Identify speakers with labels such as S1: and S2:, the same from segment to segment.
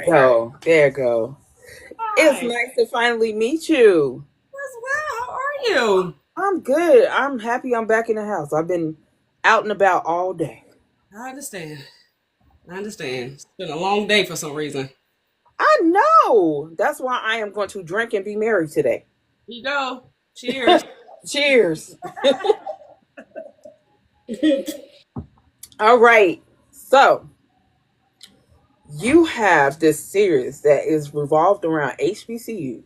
S1: go. There you go. It's
S2: Hi.
S1: nice to finally meet you.
S2: As well. How are you?
S1: I'm good. I'm happy I'm back in the house. I've been out and about all day.
S2: I understand. I understand. It's been a long day for some reason.
S1: I know. That's why I am going to drink and be merry today.
S2: Here you go. Cheers.
S1: Cheers. All right. So, you have this series that is revolved around HBCU.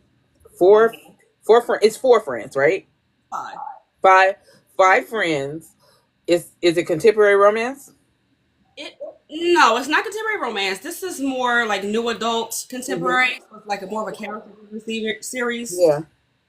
S1: Four, it's four friends, right?
S2: Hi.
S1: Five, five friends. Is it contemporary romance?
S2: It no, it's not contemporary romance. This is more like new adult
S1: Hmm.
S2: contemporary. So it's like a more of a character series.
S1: Yeah.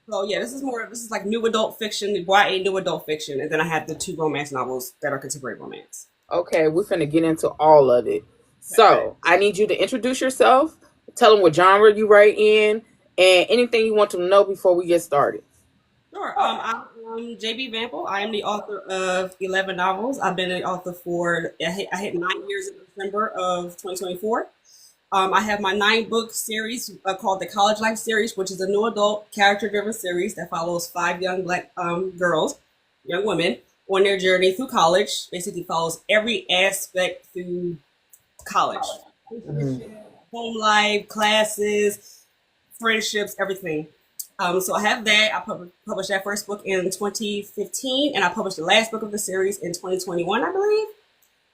S2: So yeah, this is like new adult fiction, YA new adult fiction, and then I have the two romance novels that are contemporary romance.
S1: Okay, we're finna get into all of it.
S2: Okay.
S1: So I need you to introduce yourself, tell them what genre you write in, and anything you want them to know before we get started.
S2: Sure. I'm JB Vample. I am the author of 11 novels. I've been an author for, I hit 9 years in December of 2024. I have my 9 book series called the College Life series, which is a new adult character driven series that follows 5 young black girls, young women, on their journey through college. Basically, follows every aspect through college,
S1: Mhm.
S2: home life, classes, friendships, everything. So I have that. I published that first book in 2015, and I published the last book of the series in 2021, I believe.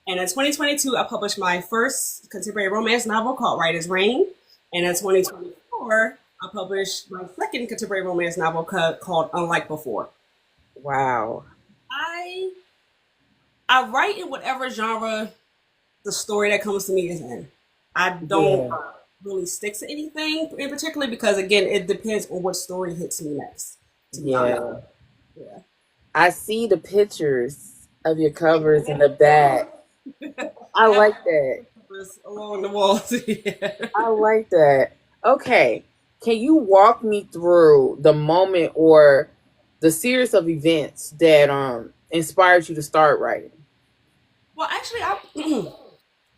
S2: And in 2022, I published my first contemporary romance novel called Writer's Rain. And in 2024, I published my second contemporary romance novel called Unlike Before.
S1: Wow.
S2: I I write in whatever genre the story that comes to me is in. I don't
S1: Yeah.
S2: really stick to anything in particular because again, it depends on what story hits me next. To be honest,
S1: Yeah.
S2: yeah.
S1: I see the pictures of your covers in the back. I
S2: I have
S1: like that.
S2: covers along the walls. Yeah.
S1: I like that. Okay. Can you walk me through the moment or the series of events that inspired you to start writing?
S2: Well, actually, I.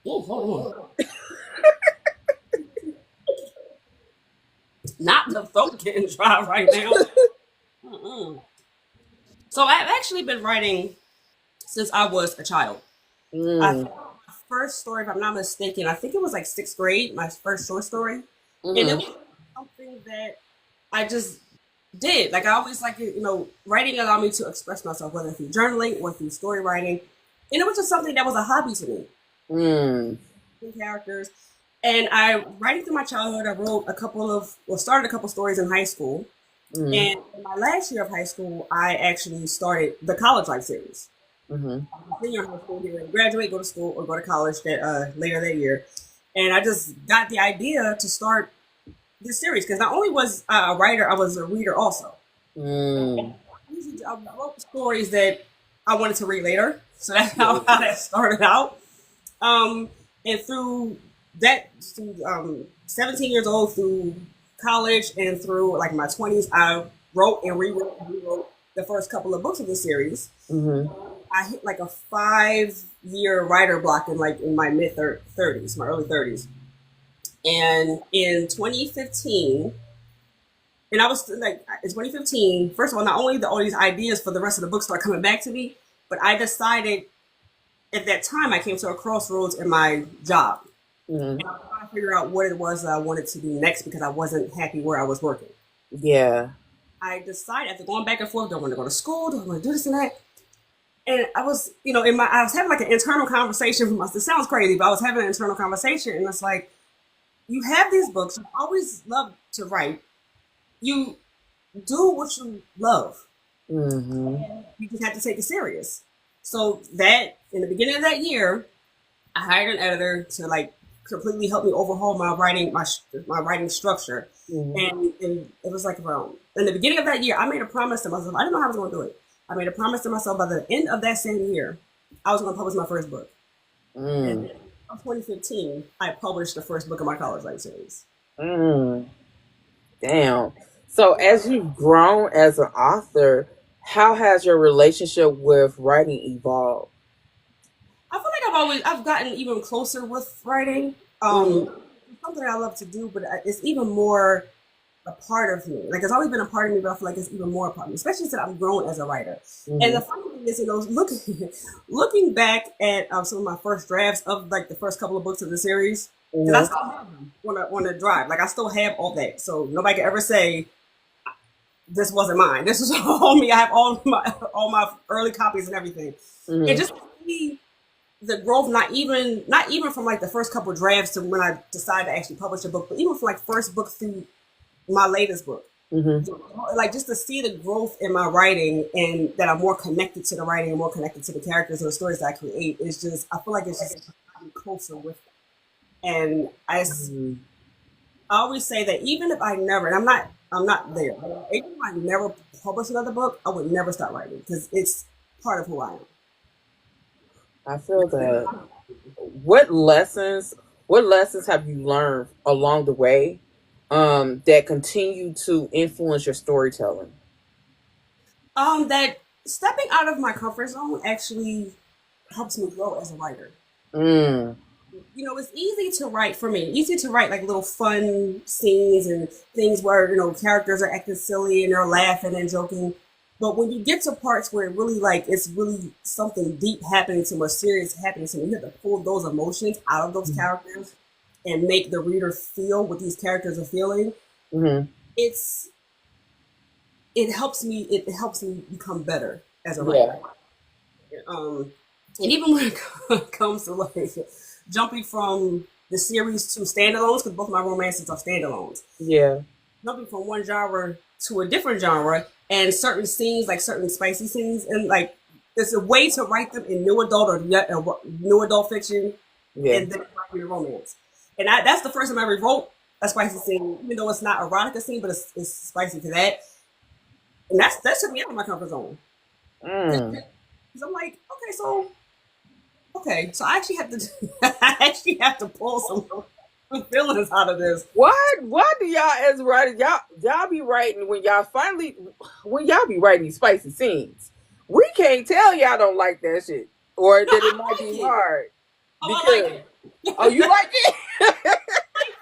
S2: Oh, hold on. Not the throat getting dry right now. Mm-mm. So I've actually been writing since I was a child. I
S1: Mm.
S2: think my first story, if I'm not mistaken, I think it was like 6th grade, my first short story. And it
S1: Hmm.
S2: was something that I just did. Like I always like writing allowed me to express myself, whether through journaling or through story writing. And it was just something that was a hobby to me.
S1: Mm.
S2: Characters. And I, writing through my childhood, I wrote started a couple stories in high school.
S1: Mm.
S2: And in my last year of high school, I actually started the College Life series.
S1: Hmm.
S2: Senior high school, getting ready to graduate, go to school, or go to college that later that year. And I just got the idea to start this series because not only was I a writer, I was a reader also.
S1: Mm.
S2: I wrote stories that I wanted to read later, so that's how that started out. And through that, through 17 years old, through college, and through like my 20s, I wrote and rewrote the first couple of books of the series.
S1: Hmm.
S2: I hit like a 5 year writer block in my mid 30s, my early 30s. And in 2015, and I was like, in 2015, first of all, not only all these ideas for the rest of the book start coming back to me, but I decided at that time I came to a crossroads in my job.
S1: Hmm.
S2: And I was trying to figure out what it was that I wanted to do next because I wasn't happy where I was working.
S1: Yeah.
S2: I decided after going back and forth, do I want to go to school? Do I want to do this and that? And I was, I was having like an internal conversation with myself. It sounds crazy, but I was having an internal conversation, and it's like, you have these books, you always love to write, you do what you love,
S1: Hmm.
S2: you just have to take it serious. So that in the beginning of that year, I hired an editor to like completely help me overhaul my writing, my writing structure.
S1: Hmm.
S2: And it was like around in the beginning of that year, I made a promise to myself. I didn't know how I was going to do it. I made a promise to myself by the end of that same year, I was going to publish my first book. And
S1: Mm.
S2: then in 2015, I published the first book of my College Life series.
S1: Mm. Damn. So, as you've grown as an author, how has your relationship with writing evolved?
S2: I feel like I've gotten even closer with writing.
S1: Hmm.
S2: something I love to do, but it's even more a part of me. Like it's always been a part of me, but I feel like it's even more a part of me, especially since I'm grown as a writer. And the
S1: Mm-hmm.
S2: funny thing is, looking back at some of my first drafts of like the first couple of books of the series, because I
S1: Mm-hmm.
S2: still have them on a drive. Like I still have all that, so nobody can ever say this wasn't mine. This was all me. I have all my early copies and everything. And
S1: Mm-hmm.
S2: just to see the growth, not even from like the first couple of drafts to when I decided to actually publish a book, but even from like first book through my latest book.
S1: Mm-hmm.
S2: Like just to see the growth in my writing and that I'm more connected to the writing and more connected to the characters and the stories that I create is just I feel like it's just I'm closer with it. And
S1: Mm-hmm.
S2: I always say that even if I never, and I'm not there, even if I never publish another book, I would never start writing because it's part of who I am.
S1: I feel that. What lessons what lessons have you learned along the way that continue to influence your storytelling?
S2: That stepping out of my comfort zone actually helps me grow as a writer.
S1: Mm.
S2: It's easy to write for me. Easy to write like little fun scenes and things where characters are acting silly and they're laughing and joking. But when you get to parts where it really like it's really something deep happening to them or serious happening to them, you have to pull those emotions out of those characters and make the reader feel what these characters are feeling.
S1: Mm-hmm.
S2: It's it helps me become better as a writer.
S1: Yeah.
S2: Um, and even when it comes to like jumping from the series to standalones, because both my romances are standalones,
S1: Yeah.
S2: jumping from one genre to a different genre, and certain scenes, like certain spicy scenes, and like there's a way to write them in new adult or new adult fiction,
S1: Yeah.
S2: and then writing a romance. And that's the first time I ever wrote a spicy scene, even though it's not erotica scene, but it's spicy to that. And that took me out of my comfort zone.
S1: Mm.
S2: Because I'm like, okay, so I actually have to I actually have to pull some feelings out of this.
S1: Why do y'all as writers y'all be writing when y'all be writing these spicy scenes? We can't tell y'all don't like that shit or
S2: No,
S1: that it
S2: I
S1: might be
S2: like it.
S1: hard
S2: Oh, I like
S1: because
S2: it.
S1: oh you like it?
S2: Like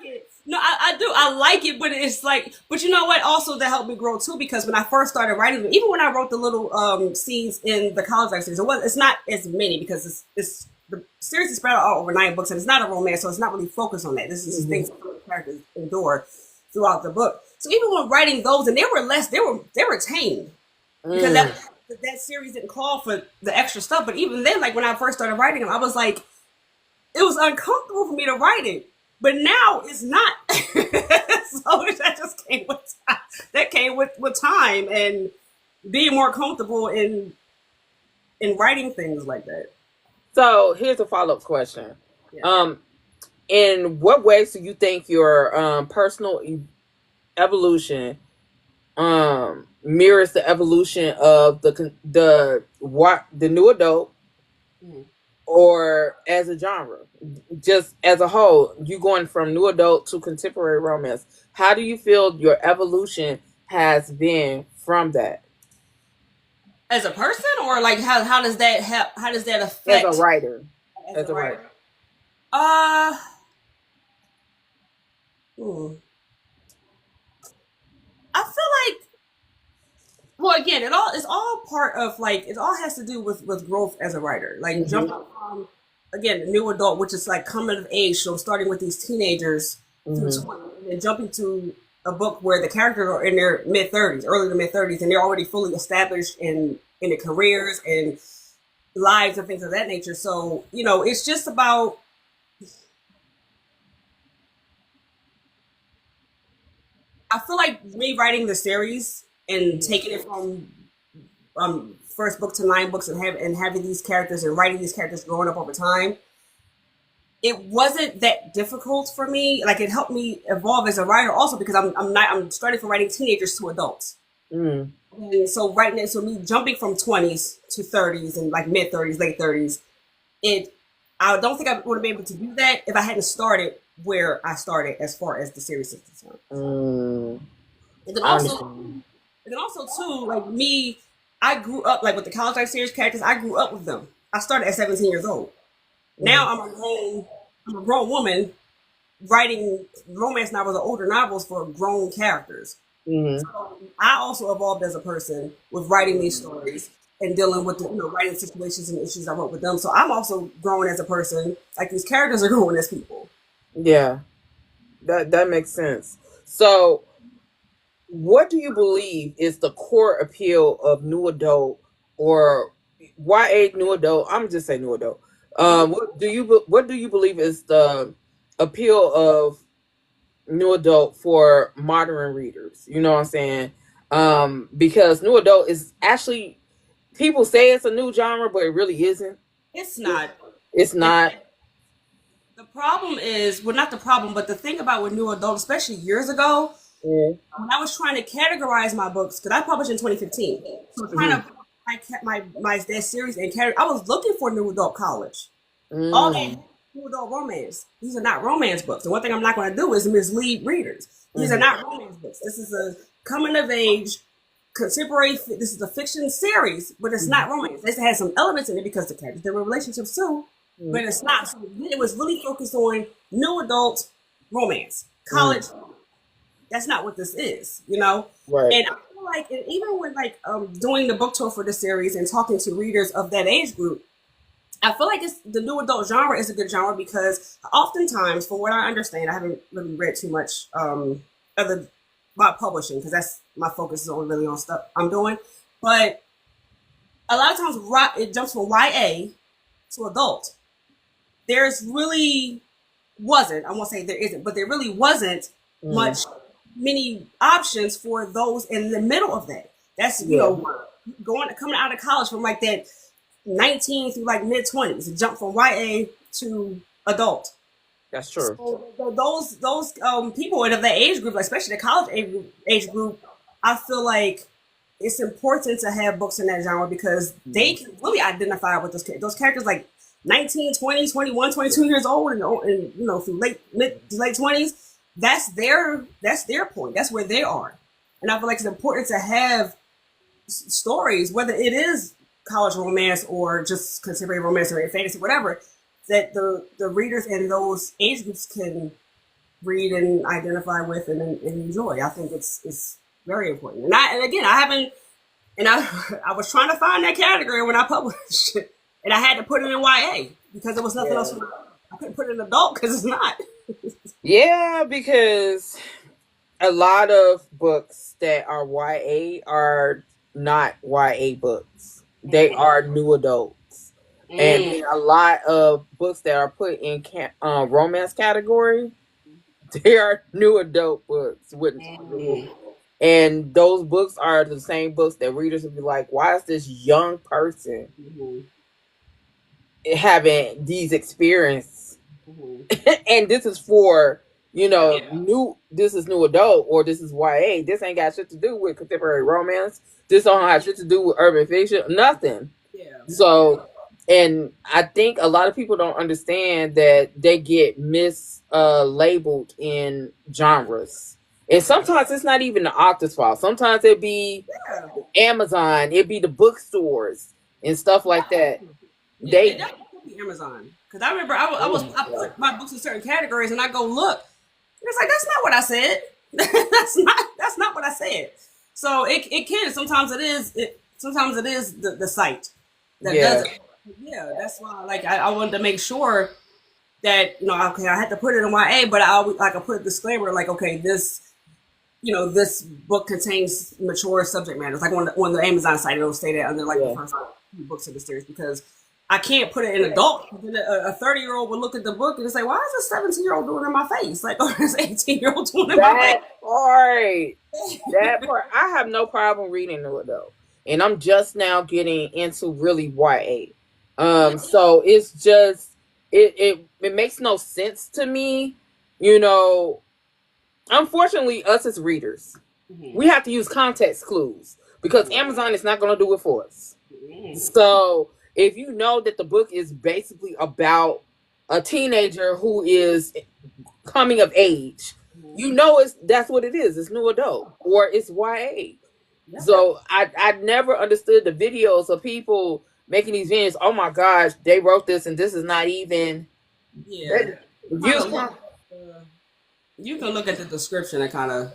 S2: it. No, I do. I like it, but it's like, but you know what? Also, that helped me grow too, because when I first started writing, even when I wrote the little scenes in the college life series, it's not as many because it's the series is spread out over 9 books, and it's not a romance, so it's not really focused on that. This is just
S1: Mhm.
S2: things that the characters endure throughout the book. So even when writing those, and they were tamed because
S1: Mm.
S2: that series didn't call for the extra stuff. But even then, like when I first started writing them, I was like, it was uncomfortable for me to write it, but now it's not. So that just came with time. That came with time and being more comfortable in writing things like that.
S1: So here's a follow-up question.
S2: Yeah.
S1: Um, in what ways do you think your personal evolution mirrors the evolution of the new adult
S2: Mhm.
S1: or as a genre, just as a whole, you going from new adult to contemporary romance? How do you feel your evolution has been from that
S2: As a person, or like how does that how does that
S1: as a
S2: affect
S1: writer?
S2: as
S1: As
S2: a
S1: a writer.
S2: writer? Uh, hmm. I feel like, well, again, it's all part of like it all has to do with growth as a writer. Like
S1: Mm-hmm.
S2: jumping from again new adult, which is like coming of age, so starting with these teenagers through
S1: Mm-hmm.
S2: 20, and then jumping to a book where the characters are in their mid 30s, early to mid 30s, and they're already fully established in their careers and lives and things of that nature. So it's just about. I feel like me writing the series and taking it from first book to 9 books and having these characters and writing these characters growing up over time, it wasn't that difficult for me. Like it helped me evolve as a writer also because I'm starting from writing teenagers to adults.
S1: Mm-hmm.
S2: And so writing it, so me jumping from 20s to 30s and like mid 30s, late 30s, it I don't think I would have been able to do that if I hadn't started where I started as far as the series is concerned.
S1: Mm.
S2: And then
S1: I
S2: also
S1: understand.
S2: And then also too, like me, I grew up like with the college life series characters. I grew up with them. I started at 17 years old.
S1: Mm-hmm.
S2: Now I'm a grown woman writing romance novels or older novels for grown characters.
S1: Mm-hmm.
S2: So I also evolved as a person with writing these stories and dealing with the, writing situations and issues I wrote with them. So I'm also growing as a person, like these characters are growing as people.
S1: Yeah, that makes sense. So, what do you believe is the core appeal of new adult or YA new adult? I'm just say new adult. What do you believe is the appeal of new adult for modern readers? You know what I'm saying? Because new adult is actually, people say it's a new genre, but it really isn't.
S2: It's not.
S1: It's
S2: And
S1: not.
S2: the problem is, well, not the problem, but the thing about with new adult, especially years ago,
S1: Mm-hmm.
S2: when I was trying to categorize my books, because I published in 2015, so trying to my that series and I was looking for new adult college. All that
S1: Mm-hmm.
S2: new adult romance. These are not romance books. And one thing I'm not going to do is mislead readers. These are not romance books. This is a coming of age contemporary. This is a fiction series, but it's not romance. It has some elements in it because the characters there were relationships too, but it's not. So it was really focused on new adult romance, college. That's not what this is,
S1: Right.
S2: And I feel like, and even when like doing the book tour for the series and talking to readers of that age group, I feel like it's the new adult genre is a good genre because oftentimes, from what I understand, I haven't really read too much other about publishing because that's my focus is on really on stuff I'm doing. But a lot of times, it jumps from YA to adult. There's really wasn't. I won't say there isn't, but there really wasn't much many options for those in the middle of that. That's coming out of college from like that 19 through like mid 20s, a jump from YA to adult.
S1: That's true.
S2: So those people of that age group, especially the college age group, I feel like it's important to have books in that genre because they can really identify with those characters like 19, 20, 21, 22 years old and through late 20s. That's their point. That's where they are. And I feel like it's important to have stories, whether it is college romance or just contemporary romance or fantasy, whatever, that the readers in those age groups can read and identify with and enjoy. I think it's very important. And again, I haven't, and I was trying to find that category when I published it, and I had to put it in YA because there was nothing else. I couldn't put it in adult because it's not.
S1: Yeah, because a lot of books that are YA are not YA books. They are new adults. And a lot of books that are put in romance category, they are new adult books. And those books are the same books that readers will be like, why is this young person having these experiences? And this is for this is new adult or this is YA. This ain't got shit to do with contemporary romance. This don't have shit to do with urban fiction. Nothing.
S2: Yeah.
S1: So, and I think a lot of people don't understand that they get mislabeled in genres. And sometimes it's not even the author's fault. Sometimes it be Amazon, it be the bookstores and stuff like that.
S2: Yeah, it definitely could be Amazon. Because I remember I put my books in certain categories and I go look. And it's like, that's not what I said. that's not what I said. So it can. Sometimes it is the site that does it. Yeah, that's why I wanted to make sure that okay, I had to put it in YA, but I put a disclaimer like, okay, this this book contains mature subject matters. Like on the Amazon site, it'll say that under the first few books of the series because I can't put it in adult. A 30-year-old would look at the book and say, why is a 17-year-old doing it in my face? Like, or is 18-year-old doing it in my face?
S1: That part. I have no problem reading new adult. And I'm just now getting into really YA. So it's just it makes no sense to me. Unfortunately, us as readers, we have to use context clues because Amazon is not going to do it for us. So if you know that the book is basically about a teenager who is coming of age, that's what it is. It's new adult or it's YA. So I never understood the videos of people making these videos. Oh my gosh, they wrote this and this is not even.
S2: Yeah. You can look at the description and kind of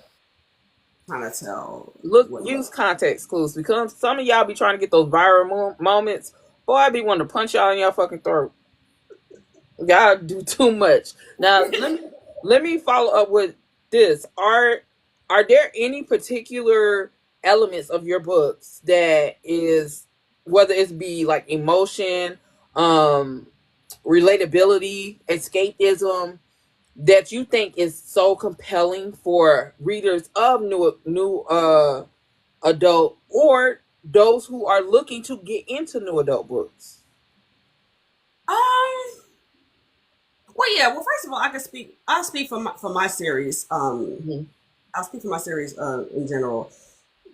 S2: tell
S1: Look,
S2: what.
S1: use context clues because some of y'all be trying to get those viral moments. Boy, I be wanting to punch y'all in your fucking throat. Y'all do too much. Now let me follow up with this. Are there any particular elements of your books that is whether it's be like emotion, um, relatability, escapism that you think is so compelling for readers of new adult or those who are looking to get into new adult books?
S2: Um. Well, yeah. Well, first of all, I can speak. I'll speak for my series.
S1: Mm-hmm.
S2: I'll speak for my series in general.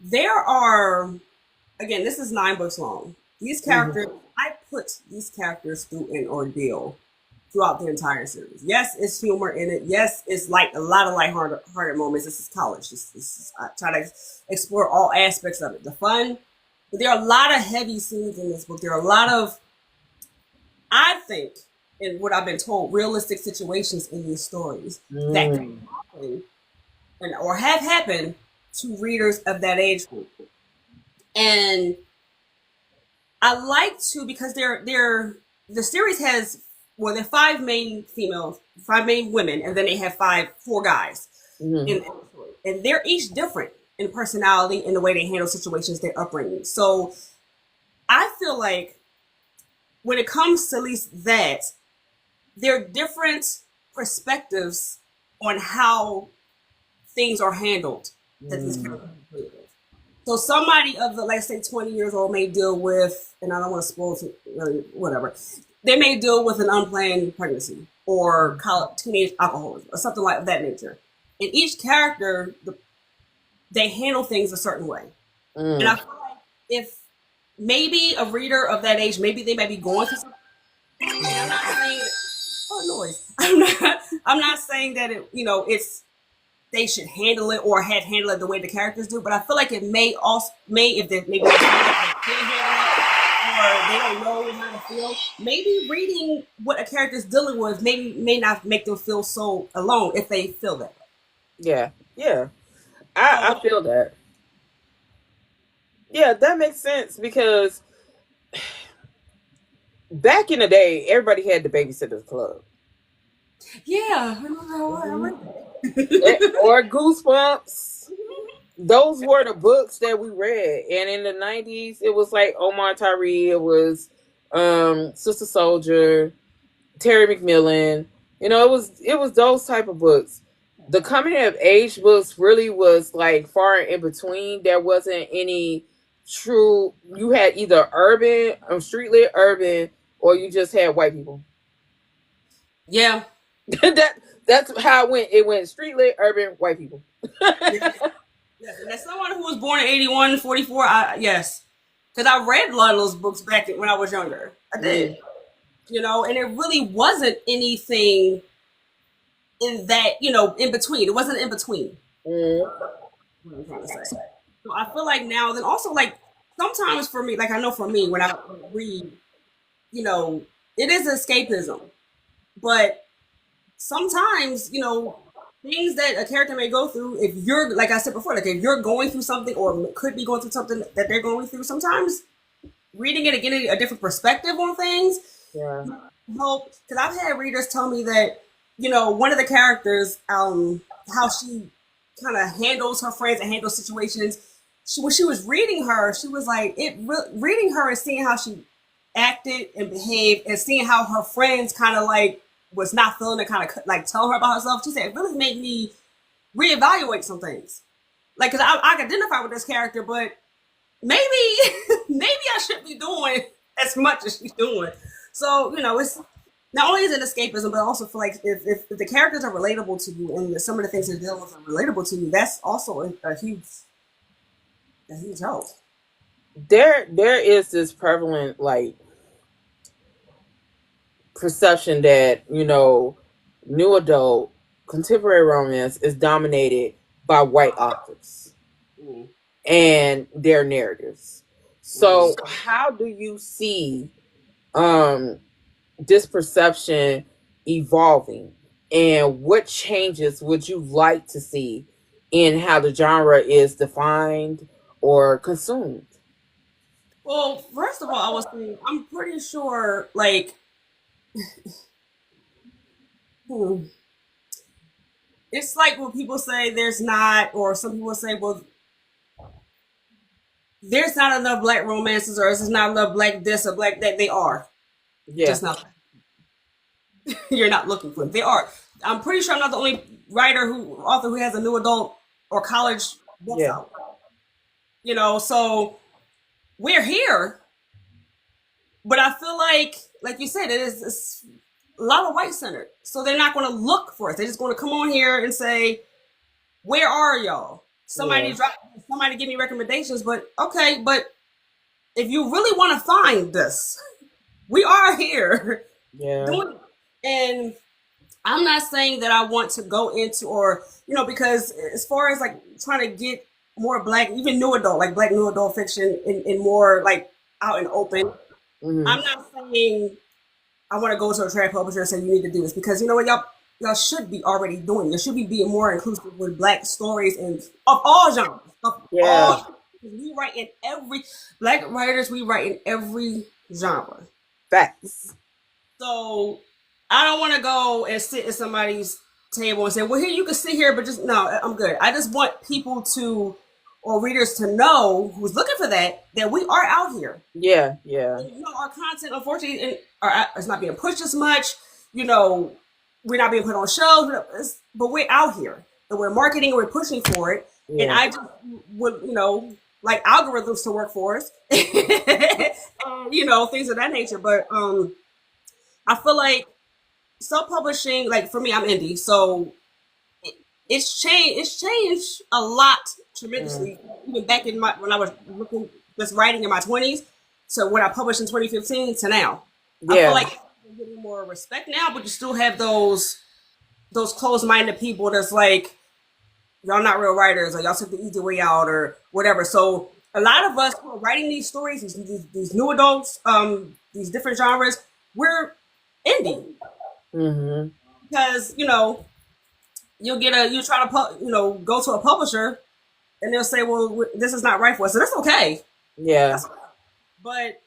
S2: There are, again, this is 9 books long. These
S1: Mm-hmm.
S2: characters, I put these characters through an ordeal throughout the entire series. Yes, it's humor in it. Yes, it's like a lot of lighthearted moments. This is college. I try to explore all aspects of it. The fun, but there are a lot of heavy scenes in this book. There are a lot of, I think, in what I've been told, realistic situations in these stories that could
S1: Mm.
S2: happen or have happened to readers of that age group. And I like to because they're the series has well, there are 5 main women, and then they have 4 guys
S1: Mm-hmm.
S2: in the story, and they're each different in personality and the way they handle situations, their upbringing. So I feel like when it comes to at least that, there are different perspectives on how things are handled that these
S1: Mm.
S2: characters are dealing with. So somebody of the, like, say, 20 years old may deal with, and I don't want to spoil it, really, whatever. They may deal with an unplanned pregnancy or teenage alcoholism or something like that nature. And each character, they handle things a certain way. And I
S1: Mm.
S2: feel like if maybe a reader of that age, maybe they may be going through something. And I'm not saying, oh, noise. I'm not saying that it's they should handle it or had handled it the way the characters do. But I feel like it may if they maybe they can't handle it or they don't know how to feel. Maybe reading what a character's dealing with maybe may not make them feel so alone if they feel that.
S1: Yeah, yeah.
S2: So
S1: I feel that. Yeah, that makes sense because back in the day, everybody had the Babysitters Club.
S2: yeah, I remember I
S1: Mhm.
S2: read that.
S1: Or Goosebumps. Those were the books that we read. And in the 90s, it was like Omar Tyree, it was Sister Soldier, Terry McMillan. It was those type of books. The coming of age books really was like far in between. There wasn't any true. You had either urban, street lit urban, or you just had white people.
S2: Yeah,
S1: That's how it went. It went street lit, urban, white people.
S2: yes, yes. And as someone who was born in 81, 44, yes, because I read a lot of those books back when I was younger. I did.
S1: Mm,
S2: And it really wasn't anything in that, in between. It wasn't in between.
S1: mm,
S2: What I'm trying to say. So I feel like now, then also like sometimes for me, like I know for me when I read, you know, it is escapism, but sometimes things that a character may go through, if you're like I said before, like if you're going through something or could be going through something that they're going through, sometimes reading it and getting a different perspective on things
S1: yeah.
S2: help, because I've had readers tell me that one of the characters, how she kind of handles her friends and handles situations. When she was reading her, she was like reading her and seeing how she acted and behaved and seeing how her friends kind of like was not feeling it, kind of like tell her about herself. She said it really made me reevaluate some things. Like, cause I can identify with this character, but maybe maybe I shouldn't be doing as much as she's doing. So it's not only is it escapism, but I also feel like if the characters are relatable to you and some of the things they're dealing with are relatable to you, that's also a huge help.
S1: There is this prevalent like perception that new adult contemporary romance is dominated by white authors
S2: Mm,
S1: and their narratives.
S2: mm.
S1: So how do you see um this perception evolving? and what changes would you like to see in how the genre is defined or consumed?
S2: Well, first of all, I was saying I'm pretty sure, like, hmm, it's like when people say there's not, or some people say, well, there's not enough black romances, or there's not enough black this or black that. They are
S1: Yeah,
S2: just not. You're not looking for them. They are. I'm pretty sure I'm not the only author who has a new adult or college books
S1: yeah,
S2: out. So we're here, but I feel like you said, it's a lot of white centered. So they're not going to look for us. They're just going to come on here and say, "Where are y'all?
S1: yeah,
S2: Somebody give me recommendations." But okay, but if you really want to find this, we are here
S1: yeah,
S2: doing it. And I'm not saying that I want to go into, or because as far as like trying to get more black, even new adult, like black new adult fiction in more like out and open.
S1: hmm,
S2: I'm not saying I want to go to a trade publisher and say you need to do this, because you know what, y'all should be already doing. You should be being more inclusive with black stories and of all genres, of
S1: yeah.
S2: all. We write in every black writers. We write in every genre.
S1: Facts.
S2: So I don't want to go and sit at somebody's table and say, "Well, here you can sit here," but just no, I'm good. I just want people to, or readers to know, who's looking for that we are out here.
S1: Yeah, yeah,
S2: Our content, unfortunately, is not being pushed as much. We're not being put on shows, but we're out here and we're marketing and we're pushing for it. And
S1: yeah.
S2: I just would, like algorithms to work for us, and, things of that nature. But I feel like self-publishing, like for me, I'm indie, so it's changed. It's changed a lot
S1: Mm,
S2: tremendously. Even back in when I was just writing in my 20s, so when I published in 2015 to now, I feel
S1: yeah,
S2: like you're getting more respect now, but you still have those closed-minded people that's like, y'all not real writers, or y'all took the easy way out, or whatever. So a lot of us who are writing these stories, these new adults, these different genres, we're indie,
S1: hmm,
S2: because you try to go to a publisher and they'll say, well, this is not right for us, so that's okay.
S1: yeah.
S2: That's okay. But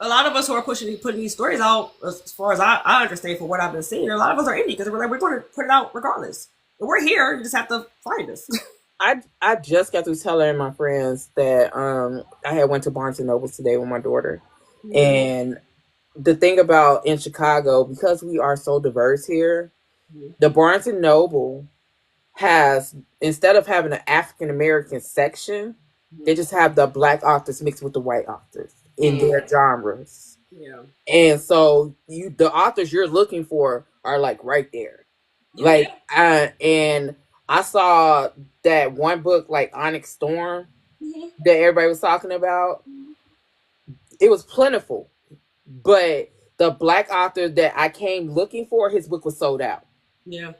S2: a lot of us who are putting these stories out, as far as I understand, for what I've been seeing, a lot of us are indie because we're like, we're going to put it out regardless. And we're here. You just have to find us.
S1: I just got to telling my friends that I had went to Barnes and Noble today with my daughter,
S2: Mm-hmm.
S1: and the thing about in Chicago, because we are so diverse here, the Barnes and Noble has, instead of having an African American section, they just have the black authors mixed with the white authors in
S2: Mm-hmm.
S1: their genres.
S2: Yeah.
S1: And so the authors you're looking for are like right there.
S2: Yeah.
S1: Like and I saw that one book like Onyx Storm
S2: Mm-hmm.
S1: that everybody was talking about. It was plentiful, but the black author that I came looking for, his book was sold out.
S2: Yeah.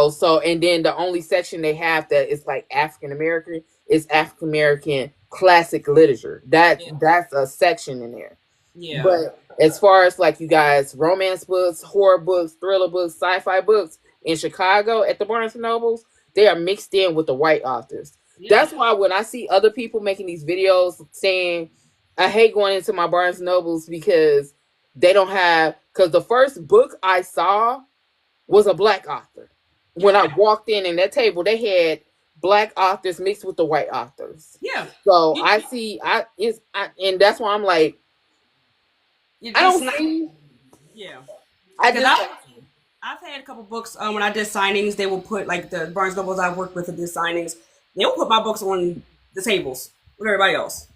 S1: So and then the only section they have that is like African American is African American classic literature.
S2: Yeah.
S1: That's a section in there.
S2: Yeah.
S1: But as far as like you guys, romance books, horror books, thriller books, sci-fi books in Chicago at the Barnes and Nobles, they are mixed in with the white authors.
S2: Yeah.
S1: That's why when I see other people making these videos saying, I hate going into my Barnes and Nobles because they don't have, because the first book I saw was a black author. When
S2: Yeah.
S1: I walked in and that table, they had black authors mixed with the white authors.
S2: Yeah.
S1: So
S2: You,
S1: I see, and that's why I'm like, I
S2: it's
S1: don't
S2: not.
S1: see.
S2: Yeah.
S1: I
S2: Because
S1: just
S2: I've had a couple books. When I did signings, they will put, like, the Barnes Nobles I worked with that did signings. They will put my books on the tables with everybody else.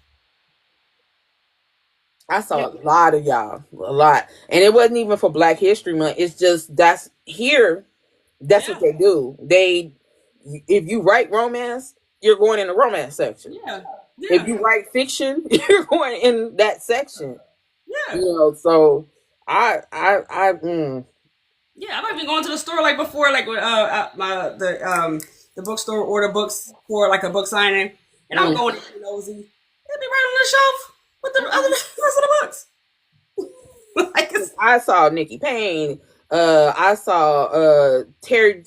S1: I
S2: Yeah.
S1: saw a lot of y'all, a lot, and it wasn't even for Black History Month. It's just that's here. That's what
S2: Yeah.
S1: they do. If you write romance, you're going in the romance section.
S2: Yeah.
S1: If
S2: Yeah.
S1: you write fiction, you're going in that section.
S2: Yeah.
S1: So I.
S2: Yeah. I might be going to the store like before, like with the bookstore, order books for like a book signing, and I'm
S1: Mm.
S2: going to be nosy. They'll be right on the shelf with the other rest of the books. Like, it's,
S1: I saw Nikki Payne. I saw Terry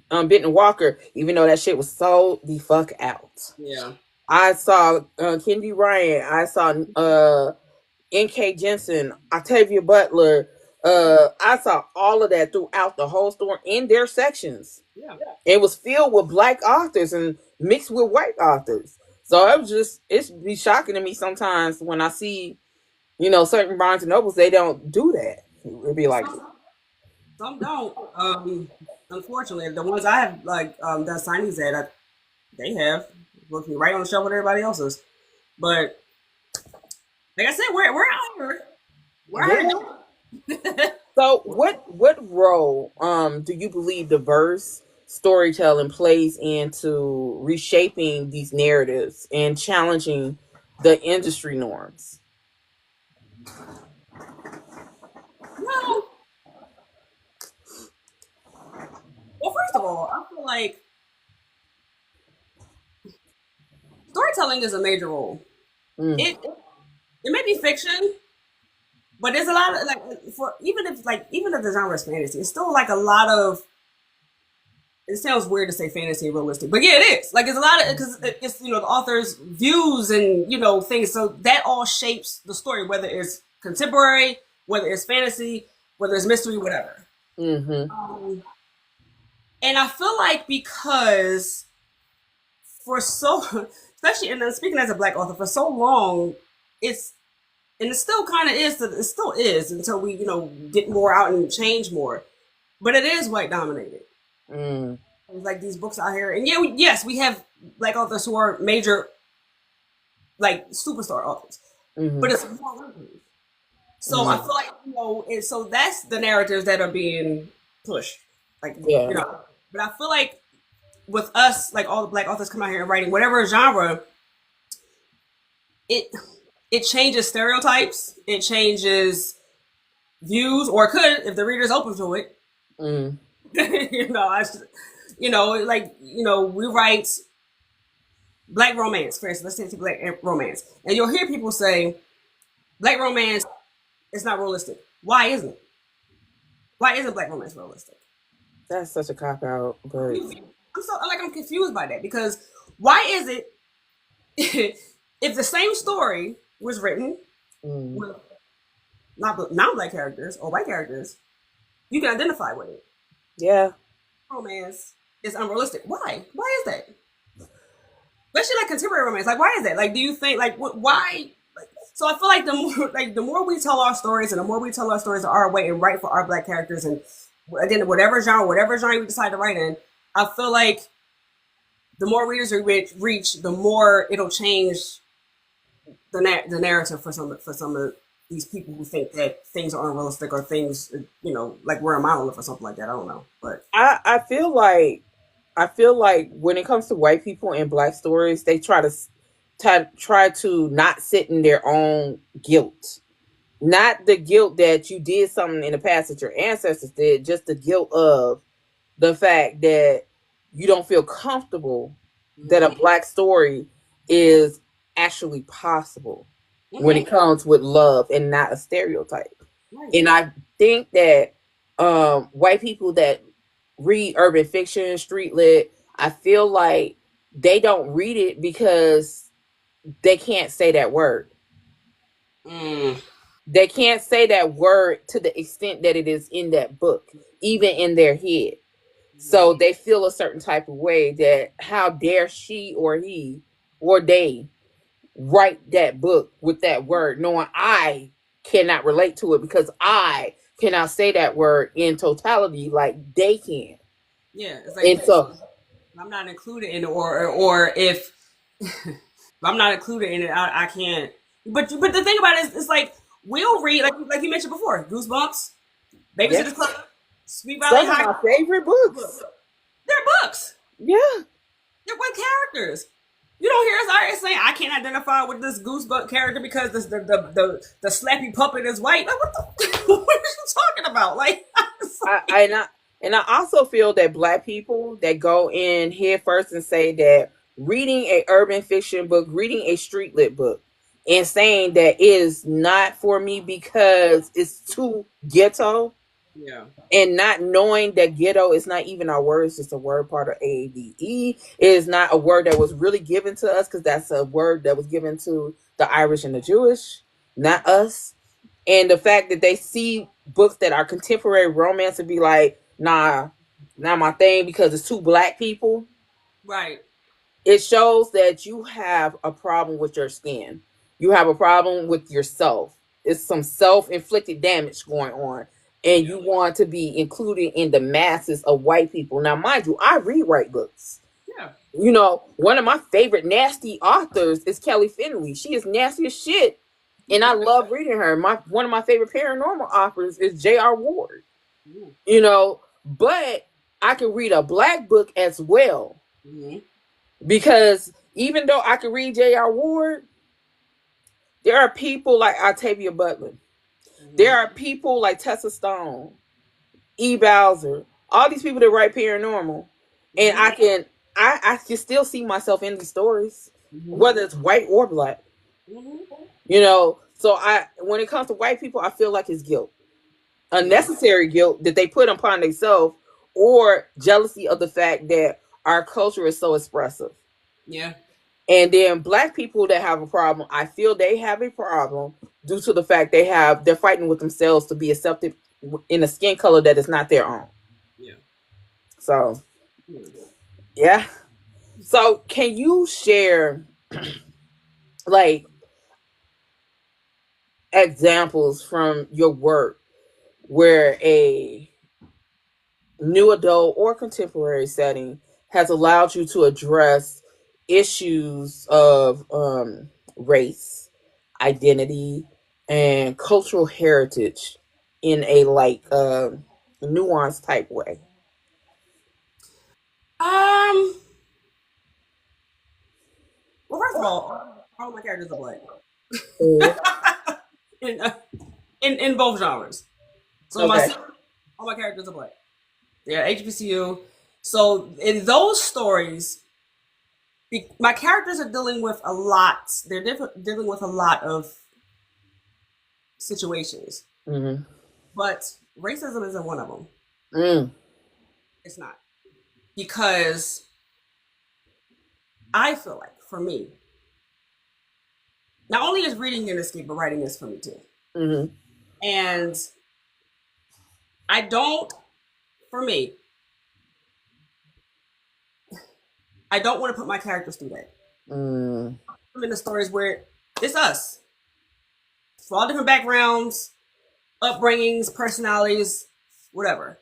S1: Benton Walker, even though that shit was sold the fuck out.
S2: Yeah.
S1: I saw Kendi Ryan. I saw N.K. Jensen, Octavia Butler. I saw all of that throughout the whole store in their sections.
S2: Yeah.
S1: It was filled with black authors and mixed with white authors. So it was just, it's be shocking to me sometimes when I see, certain Barnes and Nobles, they don't do that. It'd be like,
S2: Some don't. Unfortunately, the ones I have done signings at, they have looked me right on the shelf with everybody else's. But like I said, we're out here. We're out
S1: yeah.
S2: here.
S1: So what role do you believe diverse storytelling plays into reshaping these narratives and challenging the industry norms?
S2: Well, well, first of all, I feel like storytelling is a major role.
S1: Mm,
S2: It may be fiction, but there's a lot of for even if the genre is fantasy, it's still like a lot of. It sounds weird to say fantasy and realistic, but yeah, it is. Like it's a lot of because it's the author's views and things, so that all shapes the story, whether it's contemporary, whether it's fantasy, whether it's mystery, whatever.
S1: mm-hmm.
S2: And I feel like because for so, especially and then speaking as a black author, for so long, it's and it still kind of is. It still is until we get more out and change more. But it is white dominated.
S1: Mm,
S2: There's like these books out here, and yeah, yes, we have black authors who are major, like superstar authors,
S1: mm-hmm.
S2: but it's more women. So I
S1: Mm-hmm.
S2: feel like and so that's the narratives that are being pushed, like
S1: Yeah.
S2: But I feel like with us, like all the black authors come out here and writing whatever genre, it it changes stereotypes, it changes views, or it could if the reader's open to it.
S1: Mm,
S2: I we write black romance, for instance. Let's say black romance, and you'll hear people say black romance is not realistic. Why isn't it? Why isn't black romance realistic?
S1: that's such a cop out, but
S2: I'm confused by that because why is it if the same story was written
S1: mm,
S2: with not non-black characters or white characters, you can identify with it.
S1: yeah.
S2: Romance is unrealistic. Why? Why is that? Especially like contemporary romance. Like, why is that? Like, do you think why? Like, so I feel like the more we tell our stories, and the more we tell our stories our way and write for our black characters, and again whatever genre we decide to write in, I feel like the more readers we reach, the more it'll change the narrative for some of these people who think that things are unrealistic or things like we're a monolith or something like that. I don't know, but
S1: I feel like when it comes to white people and black stories, they try to not sit in their own guilt. Not the guilt that you did something in the past that your ancestors did, just the guilt of the fact that you don't feel comfortable that a
S2: mm-hmm.
S1: black story is actually possible when it
S2: Mm-hmm.
S1: comes with love and not a stereotype.
S2: Right.
S1: And I think that white people that read urban fiction, street lit, I feel like they don't read it because they can't say that word.
S2: Mm.
S1: They can't say that word to the extent that it is in that book, even in their head. So they feel a certain type of way that how dare she or he or they write that book with that word, knowing I cannot relate to it because I cannot say that word in totality like they can.
S2: Yeah, it's like
S1: And so
S2: I'm not included in it, or if I'm not included in it, I can't. But the thing about it is, it's like we'll read like you mentioned before, Goosebumps,
S1: yes,
S2: Babysitter's Club, Sweet Valley
S1: some of
S2: High.
S1: my favorite books.
S2: They're books.
S1: Yeah.
S2: They're with characters. You don't hear us already saying I can't identify with this Goosebump character because the slappy puppet is white. Like, what the what are you talking about? Like,
S1: I, I and I and I also feel that black people that go in here first and say that reading a urban fiction book, reading a street lit book, and saying that it is not for me because it's too ghetto.
S2: Yeah.
S1: And not knowing that ghetto is not even our word, it's just a word part of AAVE. It is not a word that was really given to us because that's a word that was given to the Irish and the Jewish, not us. And the fact that they see books that are contemporary romance and be like, nah, not my thing because it's two black people,
S2: Right.
S1: it shows that you have a problem with your skin. You have a problem with yourself. It's some self-inflicted damage going on. And
S2: Yeah.
S1: you want to be included in the masses of white people. Now, mind you, I rewrite books.
S2: Yeah.
S1: You know, one of my favorite nasty authors is Kelly Finley. She is nasty as shit. And I love reading her. My one of my favorite paranormal authors is J.R. Ward.
S2: Mm-hmm.
S1: You know, but I can read a black book as well.
S2: Mm-hmm.
S1: Because even though I can read J.R. Ward, there are people like Octavia Butler.
S2: Mm-hmm.
S1: There are people like Tessa Stone, E. Bowser, all these people that write paranormal. And
S2: Mm-hmm.
S1: I can still see myself in these stories,
S2: Mm-hmm.
S1: whether it's white or black.
S2: Mm-hmm.
S1: You know, so I when it comes to white people, I feel like it's guilt.
S2: Yeah.
S1: Unnecessary guilt that they put upon themselves or jealousy of the fact that our culture is so expressive.
S2: Yeah.
S1: And then black people that have a problem, I feel they have a problem due to the fact they're fighting with themselves to be accepted in a skin color that is not their own.
S2: Yeah.
S1: So
S2: Yeah.
S1: yeah. So can you share like examples from your work where a new adult or contemporary setting has allowed you to address issues of race, identity, and cultural heritage in a like nuanced type way?
S2: Um. Well, first of all my characters are black.
S1: Mm.
S2: in, in both genres. So
S1: Okay.
S2: all my characters are black. They're HBCU. So in those stories, my characters are dealing with a lot. Dealing with a lot of situations,
S1: Mm-hmm.
S2: but racism isn't one of them.
S1: Mm.
S2: It's not, because I feel like for me, not only is reading an escape, but writing is for me too.
S1: Mm-hmm.
S2: And I don't, for me, I don't want to put my characters through that.
S1: Mm.
S2: I'm in the stories where it's us, for all different backgrounds, upbringings, personalities, whatever.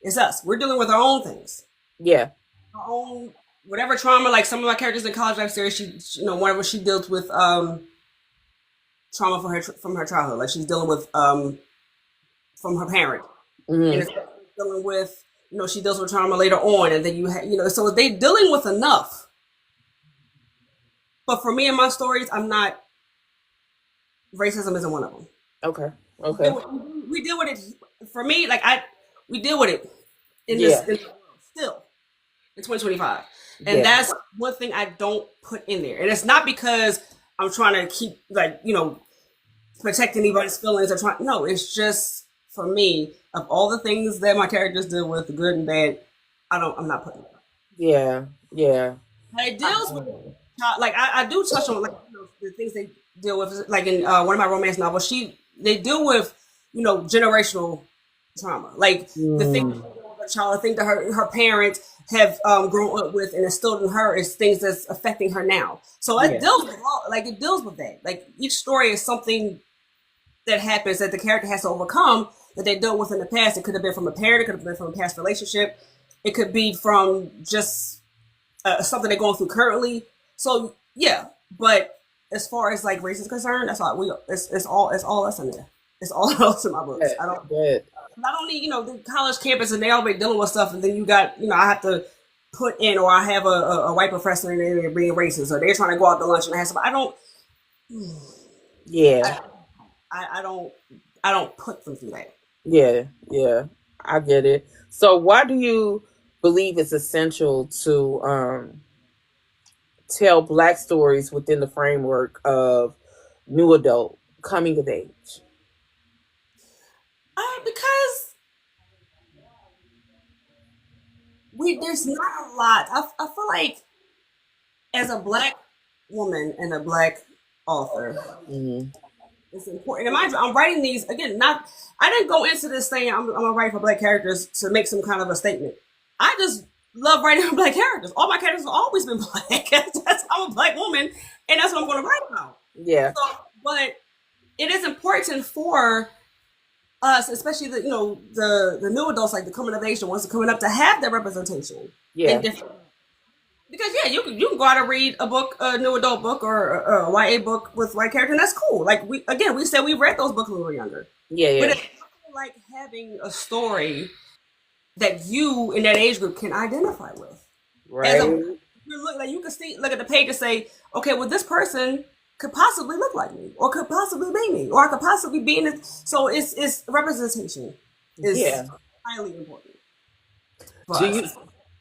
S2: It's us. We're dealing with our own things,
S1: Yeah.
S2: our own whatever trauma. Like some of my characters in College Life series, whenever she deals with trauma from her childhood, like she's dealing with from her parent, and
S1: Mm-hmm.
S2: it's dealing with she deals with trauma later on, and then so they dealing with enough. But for me in my stories, I'm not. Racism isn't one of them.
S1: Okay.
S2: We deal
S1: Okay.
S2: with, we deal with it. For me, we deal with it in
S1: Yeah.
S2: still in 2025, and
S1: Yeah.
S2: that's one thing I don't put in there. And it's not because I'm trying to keep protect anybody's feelings or trying. No, it's just for me, of all the things that my characters deal with, the good and bad, I'm not putting it.
S1: Yeah. Yeah.
S2: And it deals with like I do touch on the things they deal with, like in one of my romance novels. They deal with generational trauma, like the thing
S1: Mm.
S2: her child, I think that her parents have grown up with and instilled in her is things that's affecting her now. So it
S1: Yeah.
S2: deals with it deals with that. Like each story is something that happens that the character has to overcome that they dealt with in the past. It could have been from a parent, it could have been from a past relationship, it could be from just something they're going through currently. So yeah, but as far as like race is concerned, that's all it's all us in there. It's all us in my books.
S1: Good.
S2: I don't
S1: Good.
S2: not only the college campus and they already dealing with stuff, and then you got I have to put in, or I have a white professor and they're being racist, or they're trying to go out to lunch and I have some.
S1: Yeah.
S2: I, I don't put them through that.
S1: Yeah, yeah, I get it. So, why do you believe it's essential to tell Black stories within the framework of new adult coming of age?
S2: Because there's not a lot. I feel like as a black woman and a black author,
S1: Mhm.
S2: it's important. And mind you, I'm writing these again. Not I didn't go into this saying I'm gonna write for black characters to make some kind of a statement. I just love writing for black characters. All my characters have always been black. I'm a black woman, and that's what I'm going to write about.
S1: Yeah.
S2: So, but it is important for us, especially the new adults, like the coming of age ones, coming up, to have that representation in
S1: Yeah.
S2: different. Because yeah, you can go out and read a book, a new adult book, or a YA book with white character, and that's cool. Like we said we read those books when we were younger,
S1: Yeah.
S2: but
S1: Yeah.
S2: it's like having a story that you in that age group can identify with. As a
S1: Right.
S2: you look like you can see, look at the page and say, okay, well this person could possibly look like me, or could possibly be me, or I could possibly be in it. So it's representation is
S1: Yeah.
S2: highly important for
S1: Do you
S2: us.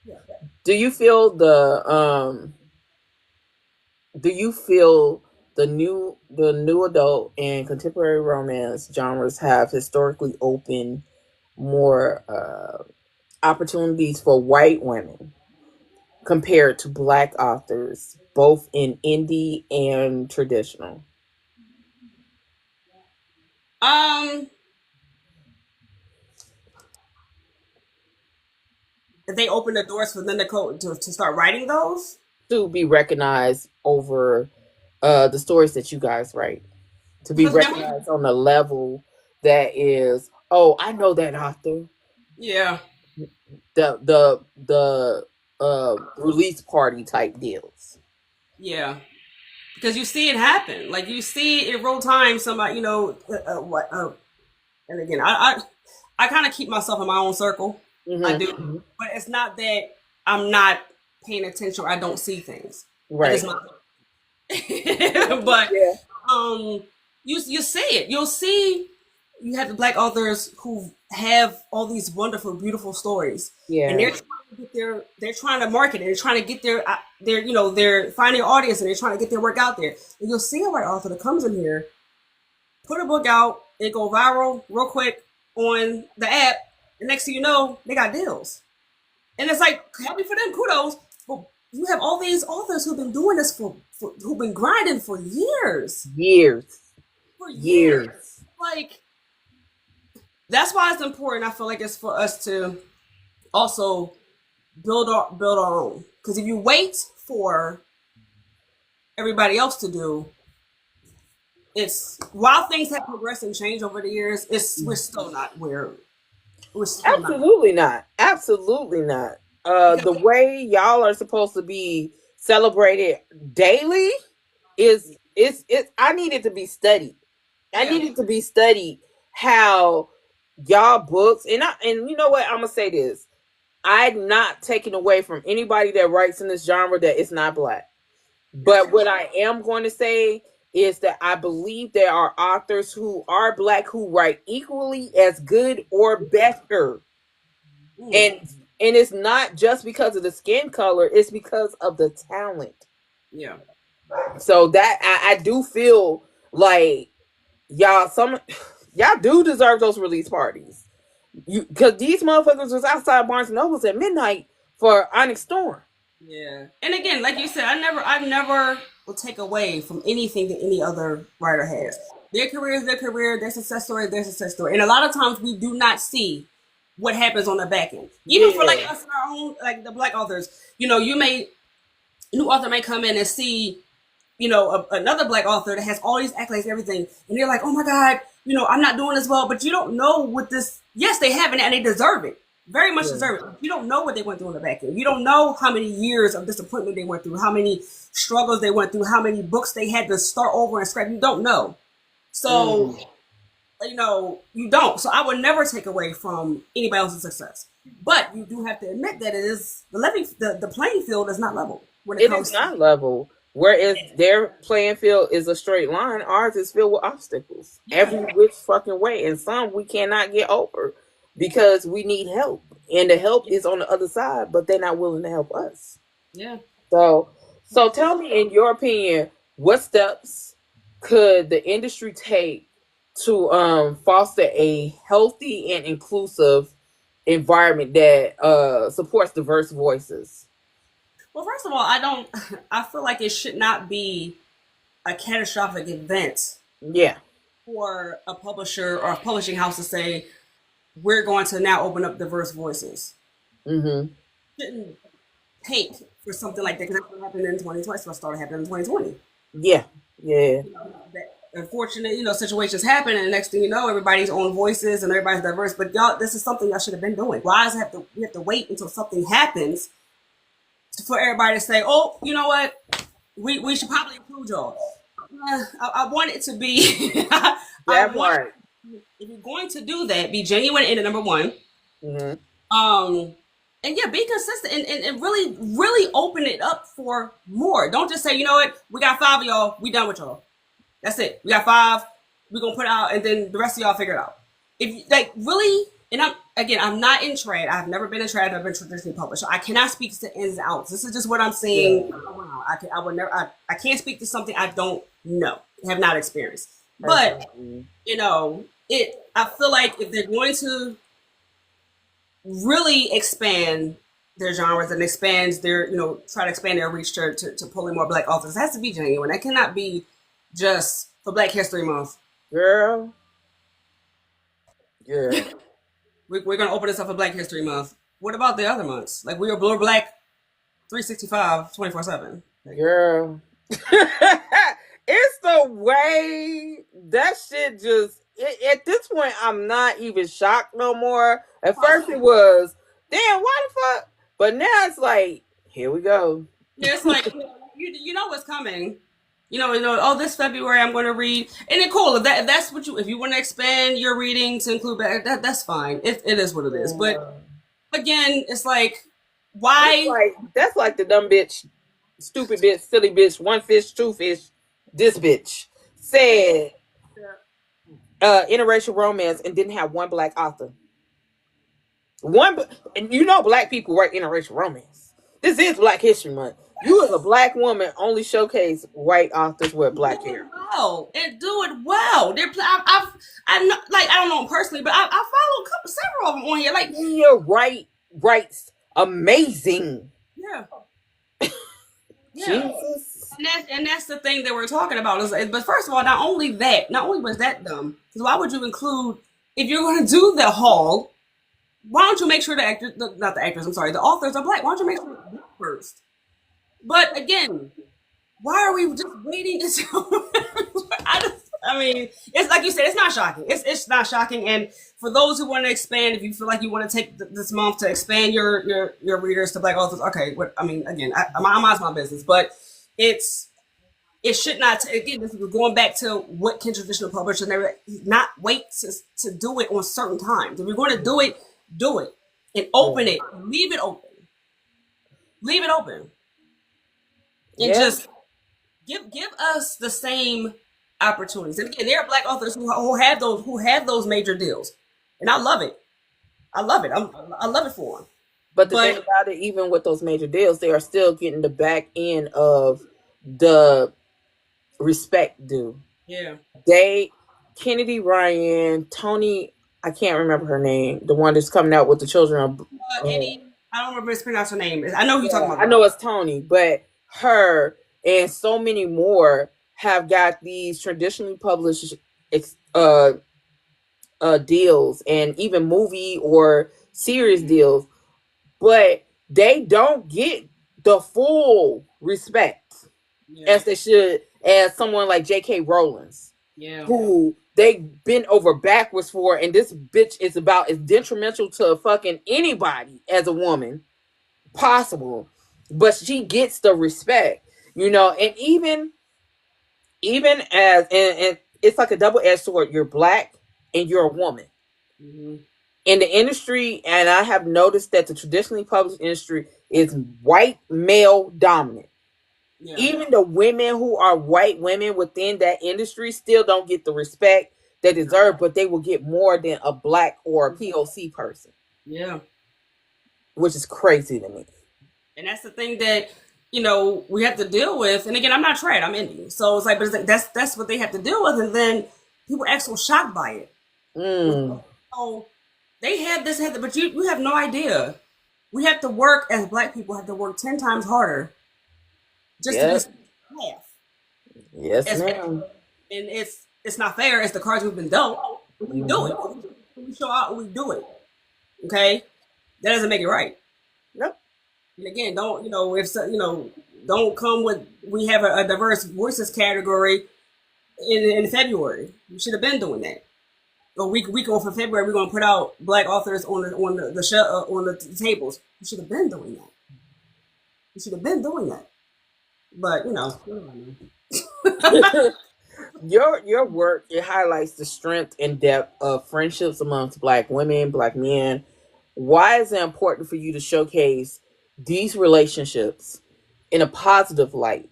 S2: Yeah.
S1: do you feel do you feel the new adult and contemporary romance genres have historically opened more opportunities for white women compared to black authors, both in indie and traditional?
S2: Um, if they open the doors for them to start writing those,
S1: To be recognized over the stories that you guys write, to be
S2: because then we,
S1: recognized on a level that is, oh, I know that author.
S2: yeah,
S1: The release party type deals.
S2: yeah, because you see it happen. Like you see in real time, somebody, what, and again, I kind of keep myself in my own circle. I
S1: Hmm.
S2: do,
S1: Hmm.
S2: but it's not that I'm not paying attention or I don't see things. I
S1: Right.
S2: just not. But
S1: Yeah.
S2: um, you see it. You'll see. You have the black authors who have all these wonderful, beautiful stories, and
S1: Yeah.
S2: they're trying to market it. They're trying to get they're finding an audience and they're trying to get their work out there. And you'll see a white author that comes in here, put a book out, it go viral real quick on the app, and next thing you know, they got deals. And it's like happy for them, kudos. But you have all these authors who've been doing this who've been grinding for years,
S1: Years.
S2: for years.
S1: Years.
S2: Like that's why it's important. I feel like it's for us to also build our own. Because if you wait for everybody else to do, it's while things have progressed and changed over the years, it's we're still not where we're still not
S1: Absolutely not. Absolutely not.
S2: because
S1: The way y'all are supposed to be celebrated daily is I need it to be studied. I
S2: yeah,
S1: need it to be studied how y'all books, and you know what, I'm gonna say this. I'm not taking away from anybody that writes in this genre that it's not black. But what I am going to say is that I believe there are authors who are black who write equally as good or better.
S2: mm,
S1: And and it's not just because of the skin color, it's because of the talent.
S2: yeah,
S1: So that I do feel like some y'all do deserve those release parties. You because these motherfuckers was outside Barnes and Nobles at midnight for Onyx Storm.
S2: yeah. And again, like you said, I never will take away from anything that any other writer has. Their career is their career. Their success story is their success story. And a lot of times we do not see what happens on the back end. Even for like
S1: Yeah.
S2: us, our own, like the black authors, you may new author may come in and see another black author that has all these accolades and everything, and they're like, oh my god, I'm not doing as well, but you don't know what this. Yes, they have it and they deserve it, very much
S1: Yeah.
S2: deserve it. You don't know what they went through in the back end. You don't know how many years of disappointment they went through, how many struggles they went through, how many books they had to start over and scrap. You don't know, so
S1: Mm.
S2: you don't. So I would never take away from anybody else's success, but you do have to admit that it is the playing field is not level when it
S1: It is
S2: comes to
S1: not level. Whereas their playing field is a straight line, ours is filled with obstacles
S2: yeah,
S1: every which fucking way, and some we cannot get over because we need help, and the help is on the other side, but they're not willing to help us.
S2: yeah.
S1: So, so tell me, in your opinion, what steps could the industry take to foster a healthy and inclusive environment that supports diverse voices.
S2: Well, first of all, I feel like it should not be a catastrophic event
S1: Yeah.
S2: for a publisher or a publishing house to say, we're going to now open up diverse voices.
S1: Mm-hmm.
S2: Shouldn't take for something like that because that's what happened in 2020. That's what started happening in 2020.
S1: Yeah. Yeah.
S2: That unfortunate, situations happen, and the next thing you know, everybody's own voices and everybody's diverse. But y'all, this is something y'all should have been doing. Why does it have to? We have to wait until something happens for everybody to say, "Oh, you know what? We should probably include y'all." I want it to be. I
S1: That
S2: want
S1: part.
S2: if you're going to do that, be genuine in it. Number one,
S1: Mm-hmm.
S2: um, and yeah, be consistent and really, really open it up for more. Don't just say, you know what, we got 5 of y'all, we done with y'all. That's it. We got 5. We're gonna put it out, and then the rest of y'all figure it out. If you, like really, and I'm not in trad. I've never been in trad. I've never been traditionally published. So I cannot speak to ins and outs. This is just what I'm seeing.
S1: Yeah.
S2: I would never. I can't speak to something I don't know, have not experienced. But it. I feel like if they're going to really expand their genres and expands their, try to expand their reach to pull in more Black authors, it has to be genuine. That cannot be just for Black History Month.
S1: Girl. Yeah.
S2: We're going to open this up for Black History Month. What about the other months? Like, we're Black 365, 24/7.
S1: Girl. It's the way that shit just at this point I'm not even shocked no more. At first it was, damn, why the fuck? But now it's like, here we go.
S2: Yeah, it's like you know what's coming. Oh, this February I'm going to read, and then cool. If that's what if you want to expand your reading to include that's fine. It is what it is. But again, it's like, why?
S1: That's like the dumb bitch, stupid bitch, silly bitch, one fish, two fish. This bitch said interracial romance and didn't have one Black author. And Black people write interracial romance. This is Black History Month. You as a Black woman only showcase white authors with Black hair.
S2: Wow, and do it well. I know, like, I don't know them personally, but I follow several of them on here. Like,
S1: yeah, writes amazing.
S2: Yeah.
S1: Jesus.
S2: And that's the thing that we're talking about. But first of all, not only was that dumb, because why would you include, if you're going to do the haul, why don't you make sure the authors are Black? Why don't you make sure they're Black first? But again, why are we just waiting until? It's like you said, it's not shocking. It's not shocking. And for those who want to expand, if you feel like you want to take this month to expand your readers to Black authors, okay. Again, I'm out of my business, but it should not. Again, this is going back to what can traditional publishers not wait to do it on certain times. If you're going to do it and open it, leave it open. Leave it open. And just give us the same opportunities. And again, there are Black authors who have those major deals, and I love it. I love it. I love it for them.
S1: But the thing about it, even with those major deals, they are still getting the back end of the respect due.
S2: Yeah.
S1: Kennedy Ryan, Tony, I can't remember her name, the one that's coming out with the children of
S2: Eddie, I don't remember pronounce her name. I know who you're talking about.
S1: I know it's Tony, but her and so many more have got these traditionally published deals and even movie or series deals, but they don't get the full respect as they should, as someone like J.K. Rowling's, who they bent over backwards for, and this bitch is detrimental to fucking anybody as a woman possible, but she gets the respect, and even as and it's like a double-edged sword. You're Black and you're a woman in the industry, and I have noticed that the traditionally published industry is white male dominant. Even the women who are white women within that industry still don't get the respect they deserve, but they will get more than a Black or a POC person.
S2: Yeah.
S1: Which is crazy to me.
S2: And that's the thing that, we have to deal with. And again, I'm not trad, I'm Indian. So it's like, that's what they have to deal with. And then people act so shocked by it. So They have this, but you have no idea. We have to work as Black people have to work 10 times harder just to be
S1: Yep.
S2: half.
S1: Yes,
S2: As,
S1: ma'am.
S2: and it's not fair. It's the cards we've been dealt. We do
S1: Hmm.
S2: it. We show out. We do it. Okay, that doesn't make it right.
S1: Nope.
S2: And again, don't if don't come with we have a diverse voices category in February. We should have been doing that. A week off of February, we're gonna put out Black authors on the show on the tables. We should have been doing that. We should have been doing that. But
S1: Your work, it highlights the strength and depth of friendships amongst Black women, Black men. Why is it important for you to showcase these relationships in a positive light?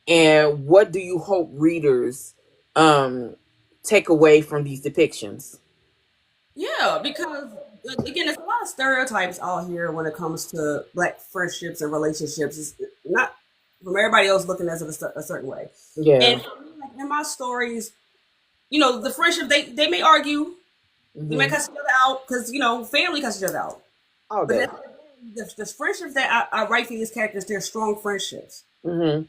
S1: And what do you hope readers um take away from these depictions?
S2: yeah, because again, there's a lot of stereotypes out here when it comes to Black friendships and relationships. It's not from everybody else looking at it a certain way.
S1: Yeah.
S2: And like in my stories, the friendship they may argue, they may
S1: Hmm.
S2: cuss each other out because family cuss each other out.
S1: All
S2: But
S1: day.
S2: the friendships that I write for these characters, they're strong friendships,
S1: Hmm.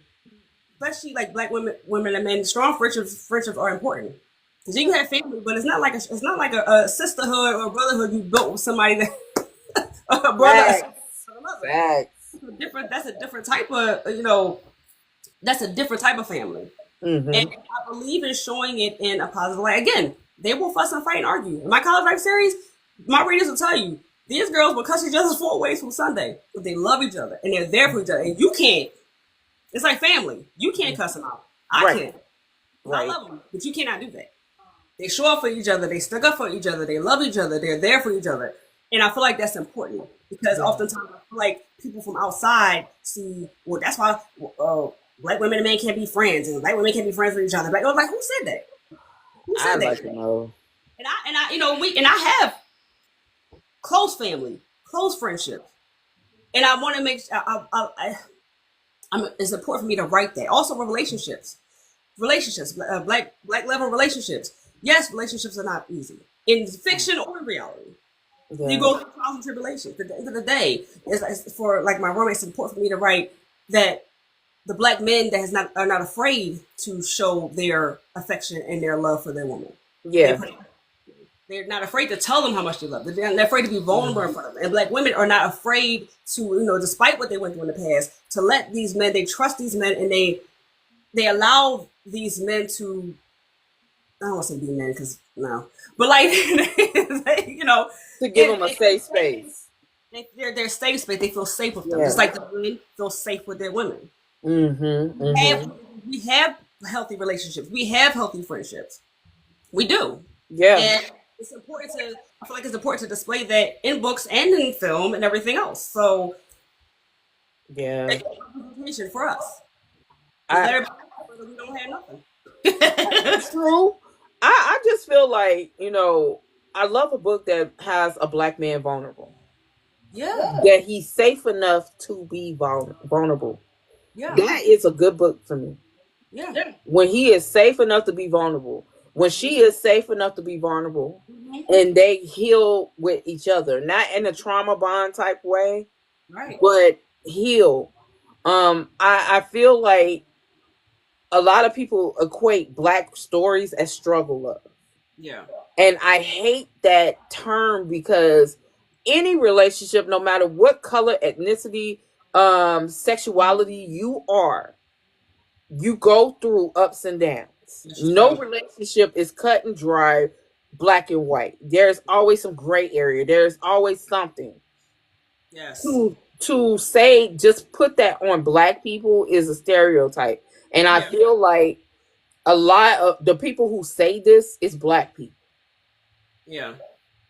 S2: especially like Black women and men. Strong friendships are important because you can have family, but it's not like a sisterhood or brotherhood you built with somebody that a brother or sister
S1: Facts.
S2: or another.
S1: Facts.
S2: That's a different type of that's a different type of family. And
S1: Hmm.
S2: I believe in showing it in a positive light. Again, they will fuss and fight and argue. In my college life series, my readers will tell you these girls will cuss each other 4 ways from Sunday, but they love each other and they're there for each other. And you can't. It's like family. You can't cuss them out. I
S1: Right.
S2: can. I
S1: Right.
S2: love them, but you cannot do that. They show up for each other. They stick up for each other. They love each other. They're there for each other. And I feel like that's important because
S1: Yeah.
S2: oftentimes I feel like people from outside see, well, that's why Black women and men can't be friends, and Black women can't be friends with each other. Like who said that? Who said
S1: I'd
S2: that?
S1: like to know.
S2: And I, I have close family, close friendships, and I want to make. It's important for me to write that. Also, relationships, black level relationships. Yes, relationships are not easy in fiction or in reality. You
S1: Yeah.
S2: go through trials and tribulations. At the end of the day, it's for like my romance. It's important for me to write that the Black men are not afraid to show their affection and their love for their woman. They're
S1: Yeah.
S2: they're not afraid to tell them how much they love them. They're not afraid to be vulnerable in
S1: Mhm.
S2: front of them. And Black women are not afraid to, despite what they went through in the past, to let these men. They trust these men, and they allow these men to. I don't want to say be men because no, but like
S1: To give them a
S2: if
S1: safe space.
S2: they're safe space. They feel safe with them,
S1: Yeah.
S2: just like the men feel safe with their women.
S1: Mm-hmm.
S2: have
S1: Mm-hmm.
S2: we have healthy relationships. We have healthy friendships. We do.
S1: Yeah.
S2: And it's important to I feel like it's important to display that in books and in film and everything else. So
S1: Yeah.
S2: it's a representation for us. Because
S1: I
S2: everybody we don't have nothing.
S1: true. I just feel like, I love a book that has a Black man vulnerable.
S2: Yeah.
S1: That he's safe enough to be vulnerable.
S2: Yeah.
S1: That is a good book for me.
S2: Yeah.
S1: When he is safe enough to be vulnerable. When she is safe enough to be vulnerable,
S2: Mhm.
S1: and they heal with each other, not in a trauma bond type way,
S2: Right.
S1: but heal. I feel like a lot of people equate Black stories as struggle love.
S2: Yeah.
S1: And I hate that term because any relationship, no matter what color, ethnicity, sexuality you are, you go through ups and downs.
S2: That's
S1: No
S2: true.
S1: relationship is cut and dry, black and white. There's always some gray area. There's always something.
S2: Yes.
S1: To say just put that on Black people is a stereotype. And I
S2: Yeah.
S1: feel like a lot of the people who say this is Black people.
S2: Yeah.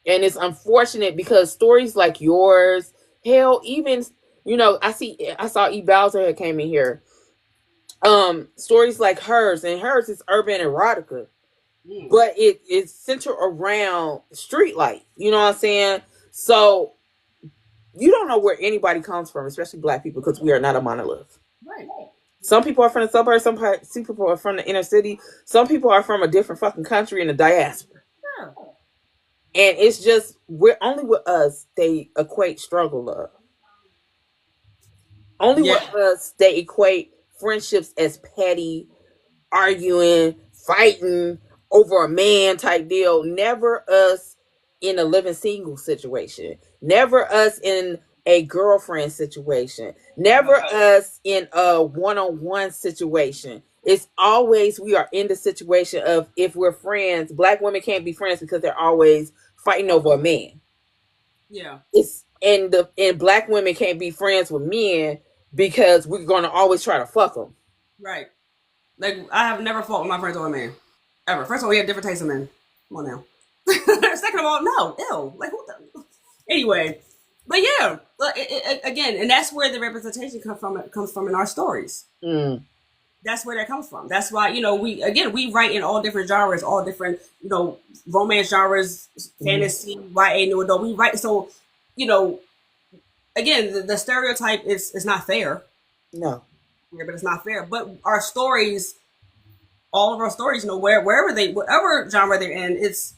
S1: And it's unfortunate because stories like yours, hell, even I saw E. Bowser had came in here. Stories like hers, and hers is urban erotica,
S2: Mm.
S1: but it's centered around street life. You know what I'm saying? So you don't know where anybody comes from, especially Black people, because we are not a monolith.
S2: Right.
S1: Some people are from the suburbs, some people are from the inner city, some people are from a different fucking country in the diaspora.
S2: Yeah.
S1: And it's just we're only with us they equate struggle love. Only
S2: Yeah.
S1: with us they equate friendships as petty, arguing, fighting over a man type deal. Never us in a living single situation. Never us in a girlfriend situation. Never us in a one-on-one situation. It's always we are in the situation of if we're friends, black women can't be friends because they're always fighting over a man.
S2: Yeah.
S1: It's and black women can't be friends with men because we're gonna always try to fuck them.
S2: Right. Like I have never fought with my friends over a man. Ever. First of all, we have different tastes of men. Come on now. Second of all, no, ew. Like who the anyway. But yeah, again, and that's where the representation comes from in our stories.
S1: Mm.
S2: That's where that comes from. That's why, we write in all different genres, all different, romance genres, fantasy, YA, new adult. We write so, again, the stereotype is not fair.
S1: No.
S2: Yeah, but it's not fair. But our stories, all of our stories, whatever genre they're in, it's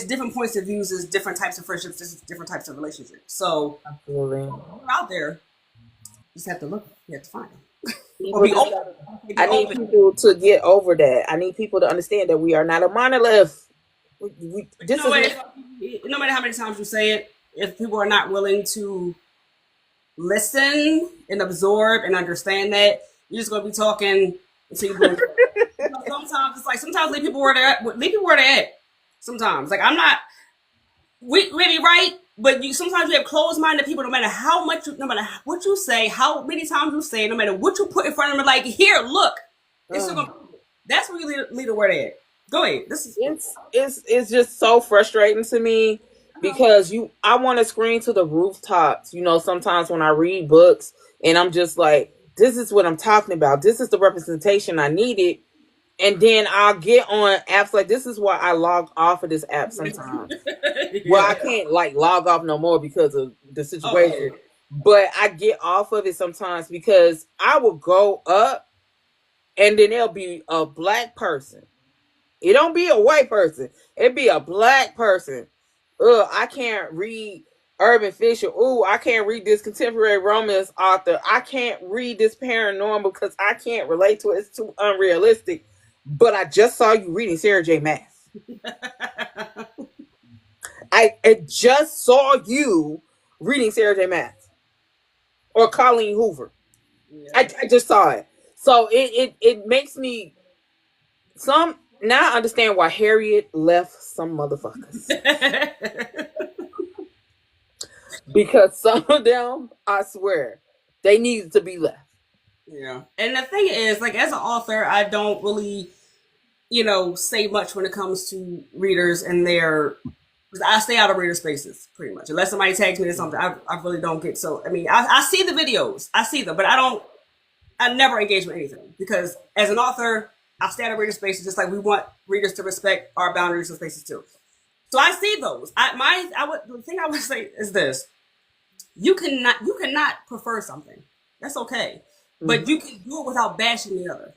S2: different points of views, it's different types of friendships, it's different types of relationships. So
S1: absolutely,
S2: we're out there. Just have to look. You have to find them.
S1: I need people to get over that. I need people to understand that we are not a monolith.
S2: No matter how many times you say it, if people are not willing to listen and absorb and understand that, you're just going to be talking until you're sometimes it's like sometimes leave people where they're at. Sometimes like I'm not. We may be right, but sometimes you have closed-minded people. No matter no matter what you say, how many times you say it, no matter what you put in front of them, like here, look, it's still gonna, that's where you lead the word at. Go ahead.
S1: It's just so frustrating to me because I want to scream to the rooftops. Sometimes when I read books and I'm just like, this is what I'm talking about. This is the representation I needed. And then I'll get on apps like this is why I log off of this app sometimes. Yeah. Well, I can't log off no more because of the situation. Okay. But I get off of it sometimes because I will go up and then there'll be a black person. It don't be a white person. It be a black person. I can't read urban fiction. I can't read this contemporary romance author. I can't read this paranormal because I can't relate to it. It's too unrealistic. But I just saw you reading Sarah J. Maas. I just saw you reading Sarah J. Maas or Colleen Hoover. Yeah. I just saw it. So it makes me now I understand why Harriet left some motherfuckers. Because some of them, I swear, they needed to be left.
S2: Yeah. And the thing is, like, as an author, I don't really, say much when it comes to readers and I stay out of reader spaces pretty much. Unless somebody tags me or something, I really don't get so. I mean, I see the videos, I see them, but I never engage with anything because as an author, I stay out of reader spaces just like we want readers to respect our boundaries and spaces too. So I see those. The thing I would say is this: you cannot prefer something. That's okay. But you can do it without bashing the other.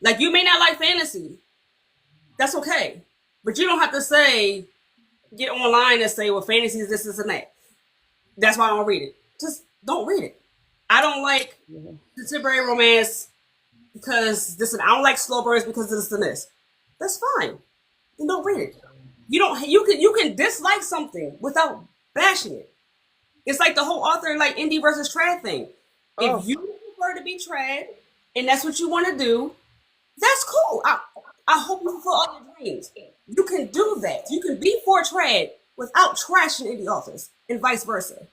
S2: Like, you may not like fantasy. That's okay. But you don't have to get online and say, well, fantasy is this and that. That's why I don't read it. Just don't read it. I don't like contemporary romance because I don't like slow burns because of this and this. That's fine. Then don't read it. You can dislike something without bashing it. It's like the whole author like indie versus trad thing. Oh. If you prefer to be trad and that's what you want to do, that's cool. I hope you fulfill all your dreams. You can do that. You can be for trad without trashing indie authors and vice versa.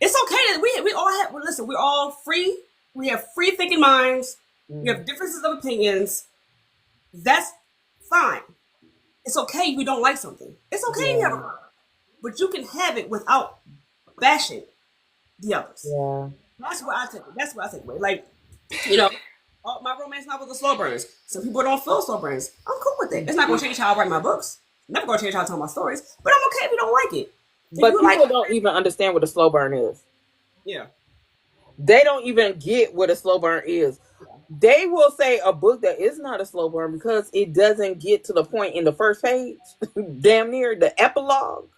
S2: It's okay that we all have. Listen, we're all free. We have free thinking minds. We have differences of opinions. That's fine. It's okay if you don't like something. It's okay if you have a but you can have it without bashing the others.
S1: Yeah.
S2: That's what I take away. Like, my romance novels are slow burns. Some people don't feel slow burns. I'm cool with it. It's not going to change how I write my books. Never going to change how I tell my stories. But I'm okay if you don't like it.
S1: But people don't even understand what a slow burn is.
S2: Yeah.
S1: They don't even get what a slow burn is. they will say a book that is not a slow burn because it doesn't get to the point in the first page, damn near the epilogue.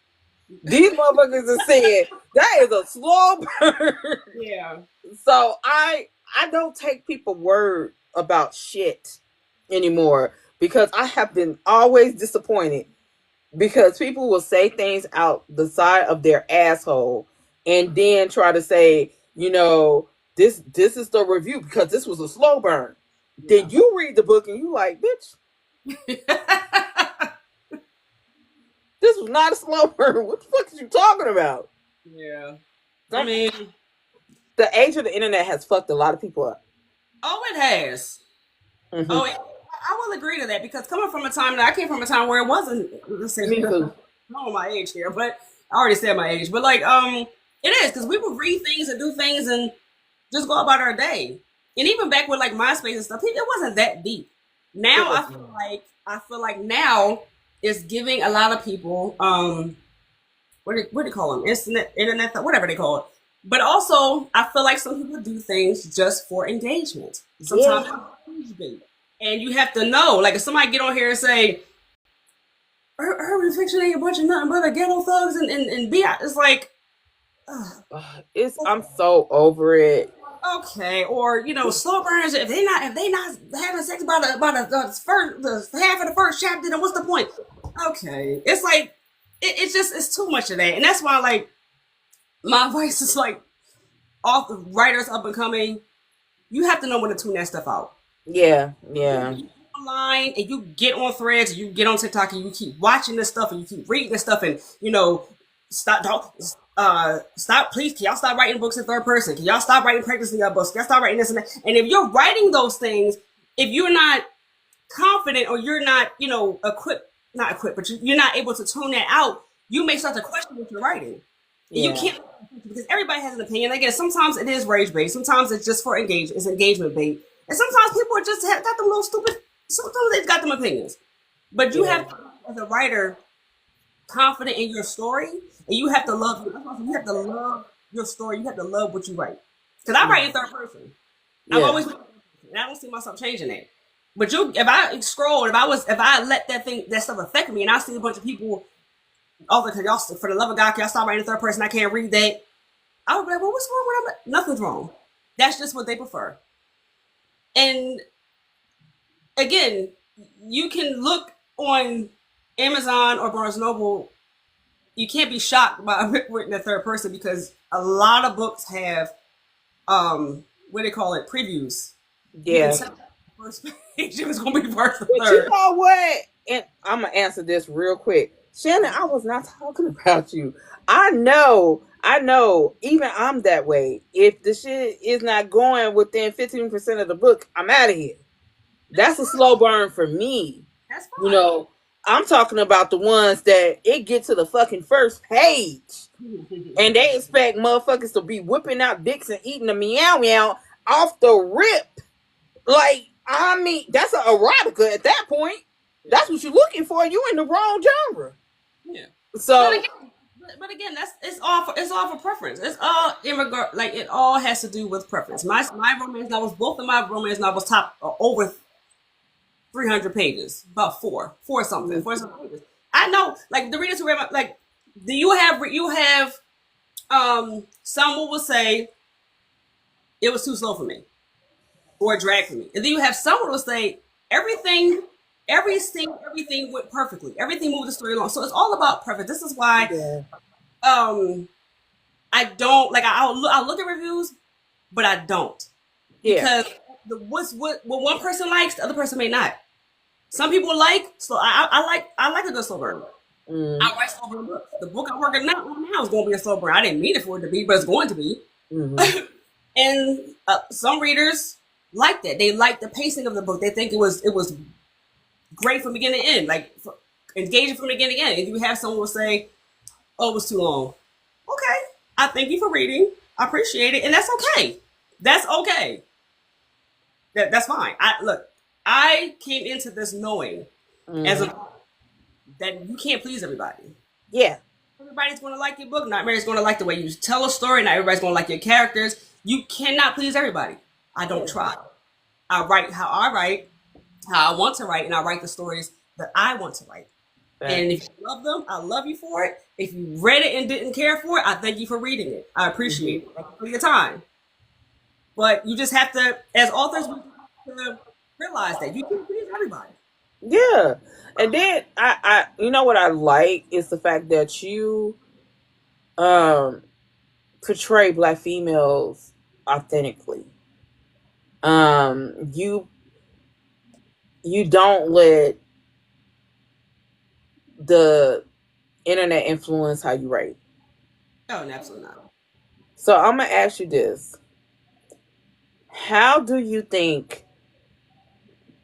S1: These motherfuckers have said that is a slow burn.
S2: Yeah.
S1: So I don't take people word about shit anymore because I have been always disappointed because people will say things out the side of their asshole and then try to say, this is the review because this was a slow burn.
S2: Yeah.
S1: Then you read the book and you like, bitch, this was not a slow burn. What the fuck is you talking about?
S2: Yeah. I
S1: Some,
S2: mean,
S1: the age of the internet has fucked a lot of people up.
S2: oh, it has.
S1: Mm-hmm.
S2: I will agree to that because coming from a time that I came from a time where it wasn't. Let's say,
S1: Me
S2: I
S1: too.
S2: don't know my age here, but I already said my age. But like, it is because we would read things and do things and just go about our day. And even back with like MySpace and stuff, it wasn't that deep.
S1: It
S2: Now
S1: was.
S2: I feel like now it's giving a lot of people what do you call them, internet, whatever they call it. But also I feel like some people do things just for engagement. Sometimes
S1: Yeah.
S2: it's engagement. And you have to know, like if somebody get on here and say urban fiction ain't a bunch of nothing but a ghetto thugs and be it's like
S1: I'm so over it.
S2: okay, or slow burners. If they not having sex the half of the first chapter, then what's the point? Okay, it's like it's too much of that, and that's why like my advice is like all the writers up and coming. You have to know when to tune that stuff out.
S1: Yeah, yeah,
S2: You online and you get on threads, and you get on TikTok, and you keep watching this stuff, and you keep reading this stuff, and stop. Stop, please. Can y'all stop writing books in third person? Can y'all stop writing pregnancy books? Can y'all stop writing this and that? And if you're writing those things, if you're not confident or you're not, not equipped, but you're not able to tune that out, you may start to question what you're writing. And you
S1: yeah,
S2: can't because everybody has an opinion. Again, sometimes it is rage based, sometimes it's just for it's engagement bait, and sometimes people are just got them little stupid. Sometimes they've got them opinions, but you
S1: yeah,
S2: have to, as a writer, confident in your story, and you have to love. You have to love your story. You have to love what you write. Because I write in third person. I've
S1: yeah,
S2: always, and I don't see myself changing that. But if I scroll, if I let that stuff affect me, and I see a bunch of people, oh, because y'all, for the love of God, can y'all stop writing in third person? I can't read that. I would be like, well, what's wrong with that? Nothing's wrong. That's just what they prefer. And again, you can look on Amazon or Barnes Noble. You can't be shocked by a book written in third person because a lot of books have what do they call it, previews. You can
S1: yeah.
S2: tell the first page it was going to be first or
S1: But you
S2: third.
S1: know what? And I'm gonna answer this real quick. Shannon, I was not talking about you. I know, even I'm that way. If the shit is not going within 15% of the book, I'm out of here.
S2: That's
S1: That's a slow burn for me.
S2: that's
S1: You
S2: fine.
S1: know, I'm talking about the ones that it gets to the fucking first page and they expect motherfuckers to be whipping out dicks and eating the meow meow off the rip. Like, I mean, that's an erotica at that point. That's what you're looking for. You in the wrong genre.
S2: Yeah. But
S1: So
S2: again, that's it's all for preference. It's all in regard like it all has to do with preference. My romance novels, both of my romance novels, top over 300 pages, about four something pages. I know, like the readers who read like, do you have someone will say it was too slow for me or it dragged for me, and then you have someone who will say everything. Everything went perfectly. Everything moved the story along. So it's all about preference. This is why
S1: yeah,
S2: um I don't like. I'll look at reviews, but I don't
S1: yeah,
S2: because what one person likes, the other person may not. Some people like so I like a good slow burn.
S1: mm,
S2: I write slow burn books. The book I'm working on now is going to be a slow burn. I didn't mean it for it to be, but it's going to be.
S1: mm-hmm.
S2: And some readers like that. They like the pacing of the book. They think it was great from beginning to end, like engaging from beginning to end. If you have someone will say, "Oh, it was too long," okay, I thank you for reading. I appreciate it, and that's okay. That's okay. That's fine. I came into this knowing as
S1: Mm-hmm.
S2: a that you can't please everybody.
S1: Yeah,
S2: Everybody's going to like your book. Not everybody's going to like the way you tell a story. Not everybody's going to like your characters. You cannot please everybody. I don't try. I write how I write, how I want to write, and I write the stories that I want to write.
S1: Fact.
S2: And if you love them, I love you for it. If you read it and didn't care for it, I thank you for reading it. I appreciate
S1: Mhm.
S2: it. Thank you for your time. But you just have to, as authors, we have to realize that you can't please everybody.
S1: Yeah. And then you know what I like is the fact that you um portray black females authentically. You don't let the internet influence how you write.
S2: Oh, no, absolutely not.
S1: So I'm gonna ask you this: how do you think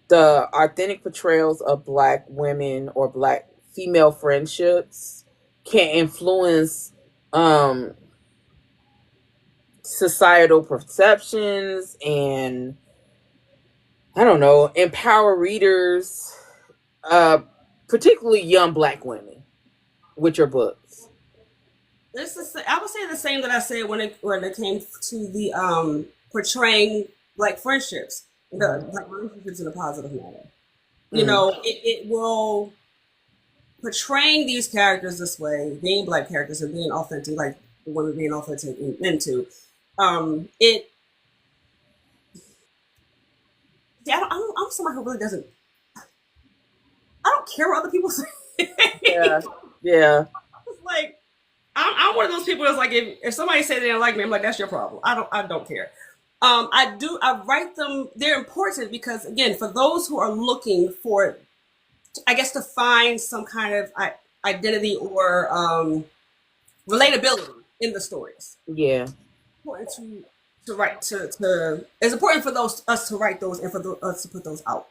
S1: the authentic portrayals of black women or black female friendships can influence um societal perceptions and, I don't know, empower readers, uh particularly young black women, with your books?
S2: This is, I would say the same that I said when it came to the portraying black friendships, the
S1: Mhm.
S2: black relationships in a positive manner. You
S1: Mm.
S2: know, it will portraying these characters this way, being black characters and being authentic, like the women being authentic into. It. See, I'm someone who really doesn't. I don't care what other people say.
S1: Yeah.
S2: It's
S1: Yeah.
S2: like I'm one of those people that's like, if somebody says they don't like me, I'm like, that's your problem. I don't care. I write them. They're important because, again, for those who are looking for, I guess, to find some kind of identity or relatability in the stories.
S1: Yeah.
S2: Important to write to it's important for those us to write those and for us to put those out,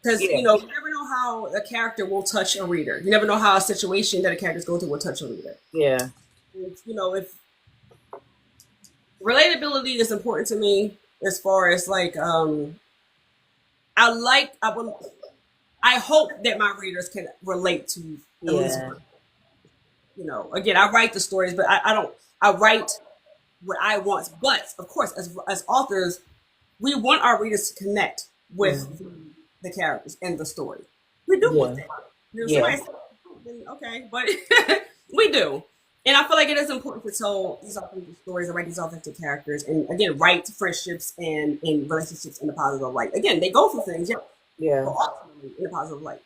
S2: because
S1: Yeah.
S2: you never know how a character will touch a reader. You never know how a situation that a character's going through will touch a reader.
S1: Yeah.
S2: If relatability is important to me, as far as like I hope that my readers can relate to at least
S1: Yeah.
S2: one. Again, I write the stories, but I don't. I write what I want. But of course, as authors, we want our readers to connect with
S1: Mm.
S2: the characters and the story. We do
S1: Yeah.
S2: want that.
S1: Yeah.
S2: Somebody said, okay, but we do. And I feel like it is important to tell these authentic stories and write these authentic characters, and again, write friendships and relationships in a positive light. Again, they go through things, yeah, but
S1: Yeah.
S2: ultimately in a positive light.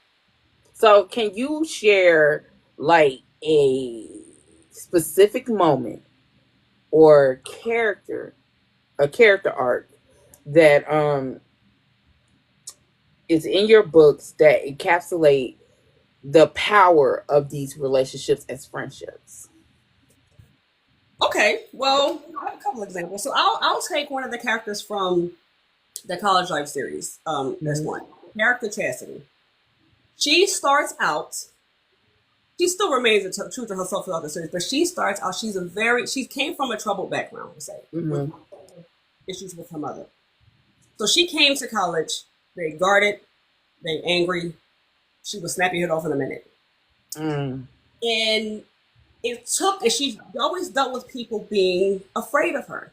S1: So, can you share like a specific moment or a character arc that is in your books that encapsulate the power of these relationships as friendships?
S2: Okay, well, I have a couple examples. So I'll take one of the characters from the College Life series. There's
S1: Mhm.
S2: one character, Chastity. She starts out. She still remains true to herself throughout the series, but she starts out. She came from a troubled background, we'll say, with
S1: Mhm.
S2: issues with her mother. So she came to college very guarded, very angry. She would snap your head off in a minute.
S1: Mm.
S2: And and she always dealt with people being afraid of her.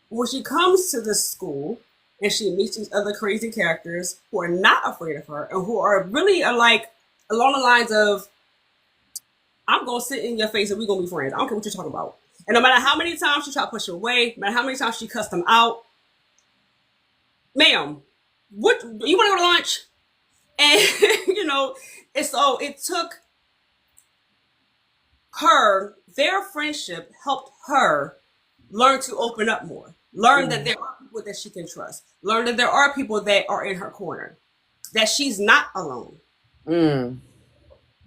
S2: When she comes to this school and she meets these other crazy characters who are not afraid of her and who are like along the lines of, I'm gonna sit in your face and we're gonna be friends. I don't care what you're talking about. And no matter how many times she tried to push her away, no matter how many times she cussed them out, ma'am, what you wanna go to lunch? And and so it took her, their friendship helped her learn to open up more, learn that
S1: Mm.
S2: there are people that she can trust, learn that there are people that are in her corner, that she's not alone.
S1: Mm.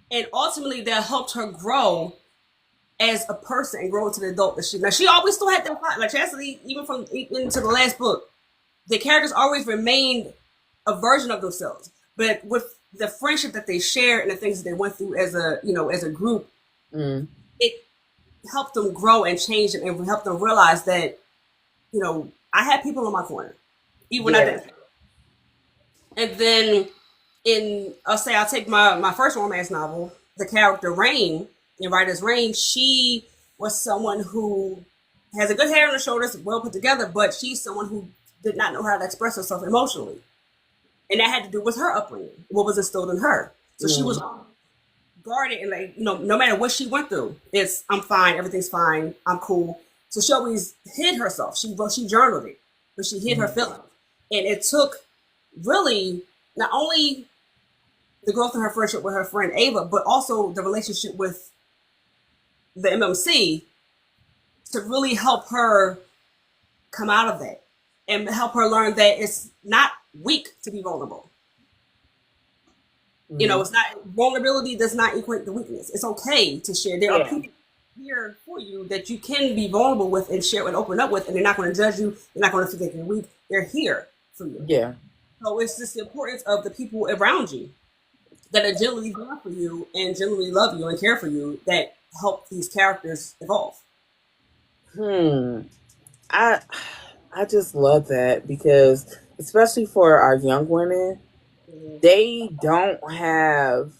S2: And ultimately that helped her grow as a person and grow into the adult that she always still had that fight. Like Chastity, even from into the last book, the characters always remained a version of themselves. But with the friendship that they shared and the things that they went through as a group,
S1: Mm.
S2: it helped them grow and change them and helped them realize that, I had people in my corner, even when I
S1: Yeah.
S2: didn't. And then I'll take my first romance novel, the character Rain, in Writer's Rain. She was someone who has a good hair on her shoulders, well put together, but she's someone who did not know how to express herself emotionally, and that had to do with her upbringing, what was instilled in her. So she was
S1: Mm.
S2: guarded, and like, no matter what she went through, it's I'm fine, everything's fine, I'm cool. So she always hid herself. She journaled it, but she hid her
S1: Mm.
S2: feelings, and it took really not only the growth in her friendship with her friend Ava, but also the relationship with the MMC to really help her come out of that and help her learn that it's not weak to be vulnerable.
S1: Mm.
S2: It's not vulnerability does not equate to weakness. It's okay to share. There are
S1: Yeah.
S2: people here for you that you can be vulnerable with and share and open up with, and they're not going to judge you. They're not going to think you're weak. They're here for you.
S1: Yeah.
S2: So it's just the importance of the people around you that are genuinely there for you and genuinely love you and care for you that help these characters evolve.
S1: Hmm. I I just love that because especially for our young women, they don't have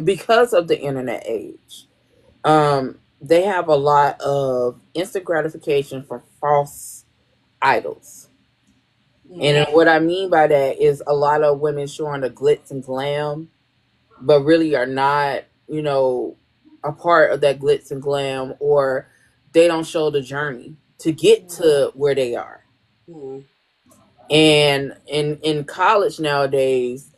S1: because of the internet age. They have a lot of instant gratification from false idols.
S2: Mm-hmm.
S1: And what I mean by that is a lot of women showing the glitz and glam, but really are not, a part of that glitz and glam, or they don't show the journey to get to where they are.
S2: Mm-hmm.
S1: And in college nowadays,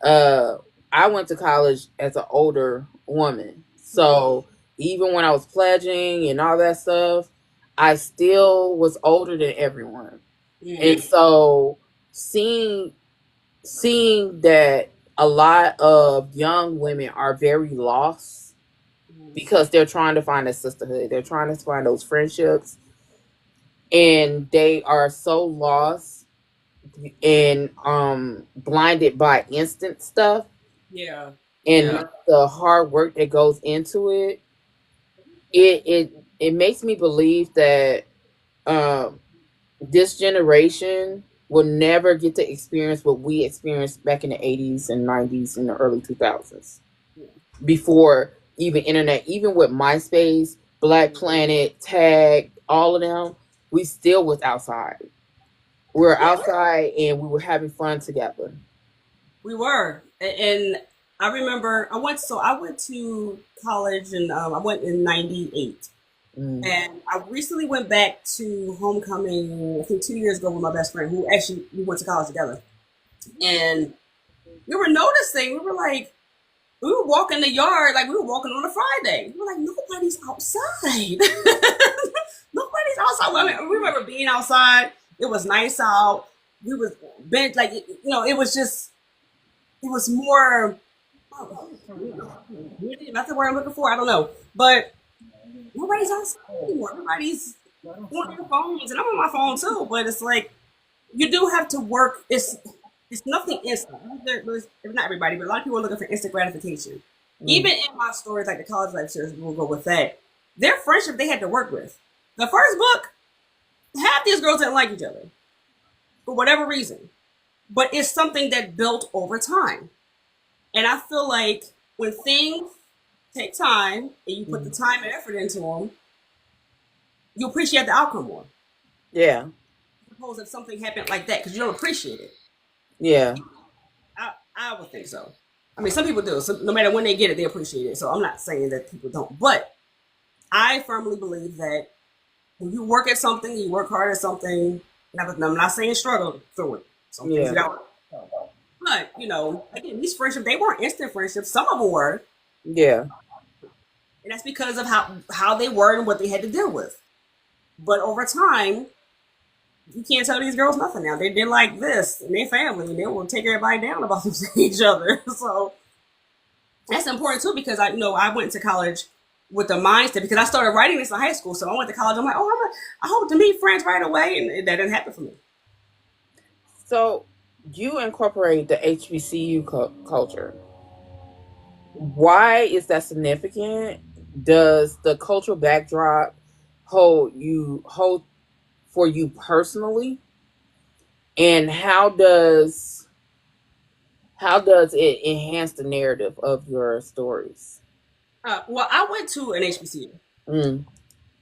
S1: uh, I went to college as an older woman, so even when I was pledging and all that stuff, I still was older than everyone. And
S2: Mm-hmm.
S1: so seeing seeing that a lot of young women are very lost because they're trying to find a sisterhood, they're trying to find those friendships, and they are so lost and blinded by instant stuff
S2: Yeah.
S1: and
S2: Yeah.
S1: not the hard work that goes into it. It makes me believe that um this generation will never get to experience what we experienced back in the 80s and 90s and the early 2000s, before even internet, even with MySpace, Black Planet, Tag, all of them. We still was outside. We were
S2: Yeah.
S1: outside and we were having fun together.
S2: We were, and I remember I went to college, and I went in '98,
S1: Mm.
S2: and I recently went back to homecoming. I think 2 years ago with my best friend, who actually we went to college together, and we were noticing. We were like, we were walking the yard like we were walking on a Friday. We were like, nobody's outside. Nobody's outside. I mean, we remember being outside. It was nice out. We was bent like it was just it was more that's the word I'm looking for. I don't know, but nobody's outside anymore. Everybody's on their phones, and I'm on my phone too. But it's like you do have to work. It's nothing instant. Not everybody, but a lot of people are looking for instant gratification.
S1: Mm.
S2: Even in my stories, like the college life series, we'll go with that. Their friendship they had to work with. The first book, half these girls didn't like each other for whatever reason, but it's something that built over time. And I feel like when things take time and you put the
S1: Mm.
S2: time and effort into them, you appreciate the outcome more.
S1: Yeah.
S2: Suppose if something happened like that, because you don't appreciate it.
S1: Yeah.
S2: I would think so. I mean, some people do. So no matter when they get it, they appreciate it. So I'm not saying that people don't, but I firmly believe that when you work at something, you work hard at something. I'm not saying struggle through it. Some things
S1: Yeah.
S2: you got. But again, these friendships they weren't instant friendships. Some of them were,
S1: Yeah.
S2: and that's because of how they were and what they had to deal with. But over time, you can't tell these girls nothing now. They're like this and their family, and they will take everybody down about each other. So that's important too because I went to college with the mindset because I started writing this in high school. So I went to college. I'm like, I hope to meet friends right away, and that didn't happen for me.
S1: So you incorporate the HBCU culture. Why is that significant? Does the cultural backdrop hold for you personally? And how does it enhance the narrative of your stories?
S2: Well, I went to an HBCU,
S1: Mm.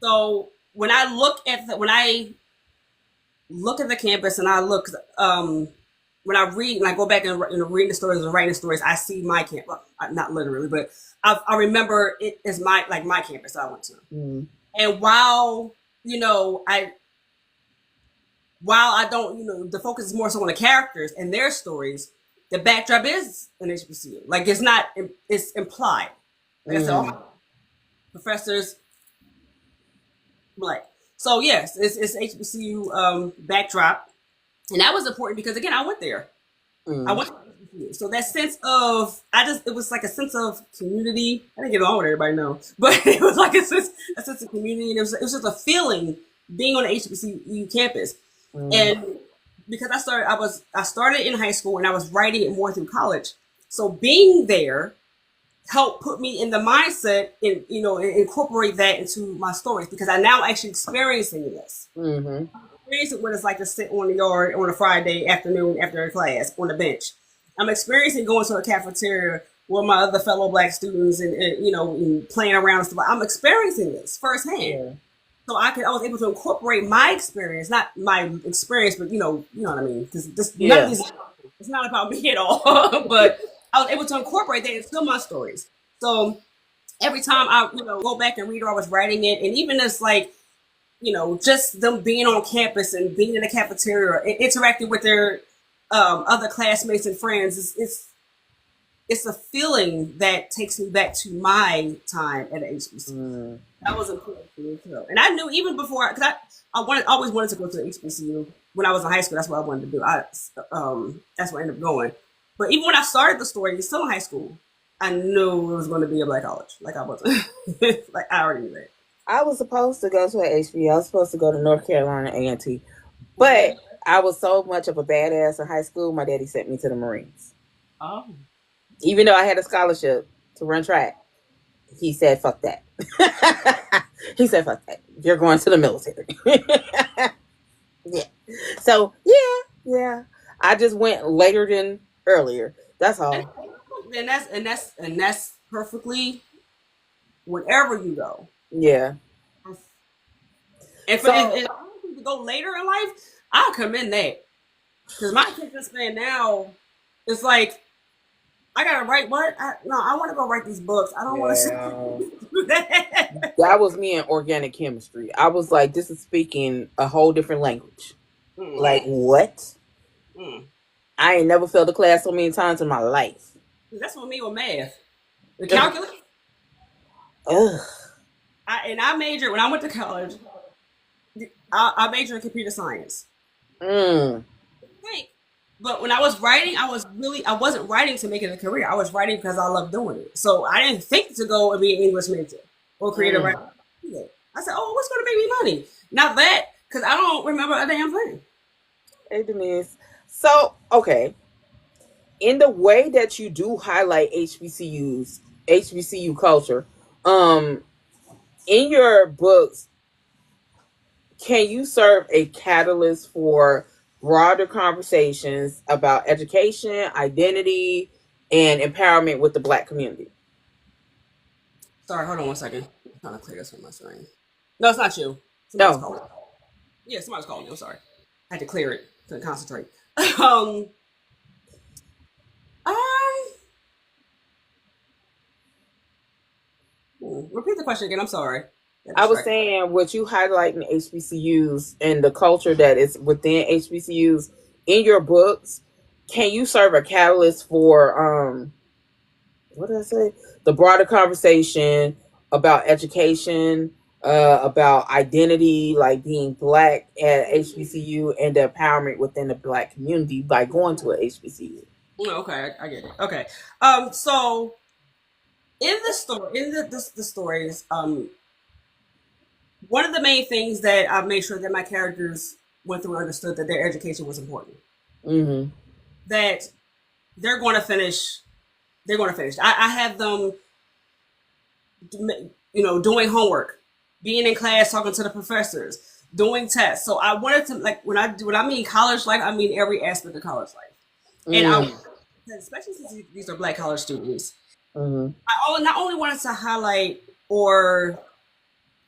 S2: so when I look at when I look at the campus and I look when I read and I go back and reading the stories and writing the stories, I see my campus. Well, not literally, but I remember it as my campus I went to.
S1: Mm.
S2: And while you know I while I don't the focus is more so on the characters and their stories, the backdrop is an HBCU. Like it's not it's implied. Like I said, all my professors black. So yes, it's HBCU backdrop, and that was important because again, I went there. I went to HBCU. So that sense of it was like a sense of community. I didn't get along with everybody, no, but it was like a sense of community, and it was just a feeling being on the HBCU campus, and because I started in high school and I was writing it more through college. So being there help put me in the mindset and incorporate that into my stories because I'm now actually experiencing this. Experiencing what it's like to sit on the yard on a Friday afternoon after a class on the bench. I'm experiencing going to a cafeteria with my other fellow black students and playing around and stuff. I'm experiencing this firsthand. Yeah. So I was able to incorporate my experience, not my experience, but you know what I mean? Because none of these, it's not about me at all. But I was able to incorporate that into my stories. So every time I, go back and read or I was writing it, and even as like, just them being on campus and being in the cafeteria and interacting with their other classmates and friends, it's a feeling that takes me back to my time at HBCU. That was important for me too. And I knew even before, because I always wanted to go to the HBCU when I was in high school. That's what I wanted to do. That's what I ended up going. But even when I started the story, still in high school, I knew it was going to be a black college. Like I wasn't, like I already knew that.
S1: I was supposed to go to an HBCU. I was supposed to go to North Carolina A&T, but I was so much of a badass in high school. My daddy sent me to the Marines.
S2: Oh.
S1: Even though I had a scholarship to run track, he said, "Fuck that." He said, "Fuck that. You're going to the military." Yeah. So yeah. I just went later than earlier. That's all.
S2: And that's perfectly wherever you go.
S1: Yeah.
S2: And if to go later in life, I'll commend that. Because my attention span now, it's like, I gotta write what? I want to go write these books. I don't want to do that.
S1: That was me in organic chemistry. I was like, this is speaking a whole different language. Like, what? I ain't never failed a class so many times in my life.
S2: That's what me with math. The calculus.
S1: Ugh.
S2: I majored, when I went to college, I majored in computer science. But when I was writing, I wasn't writing to make it a career. I was writing because I love doing it. So I didn't think to go and be an English major or creative writer. I said, oh, what's going to make me money? Not that, because I don't remember a damn thing.
S1: Hey, Denise. So, okay. In the way that you do highlight HBCU culture, in your books, can you serve a catalyst for broader conversations about education, identity, and empowerment with the Black community?
S2: Sorry, hold on 1 second. I'm trying to clear this from my screen. No, it's not you.
S1: Somebody's
S2: calling. Yeah, somebody's calling me. I'm sorry. I had to clear it to concentrate. Repeat the question again. I'm sorry.
S1: I was saying, what you highlighting HBCUs and the culture that is within HBCUs in your books, can you serve a catalyst for what did I say? The broader conversation about education, about identity, like being Black at HBCU, and the empowerment within the Black community by going to a HBCU.
S2: Okay, I get it. Okay, so in the stories, one of the main things that I made sure that my characters went through and understood that their education was important. That they're going to finish. They're going to finish. I have them, doing homework, being in class, talking to the professors, doing tests. So I wanted to, like, when I mean college life, I mean every aspect of college life. And especially since these are Black college students, I not only wanted to highlight or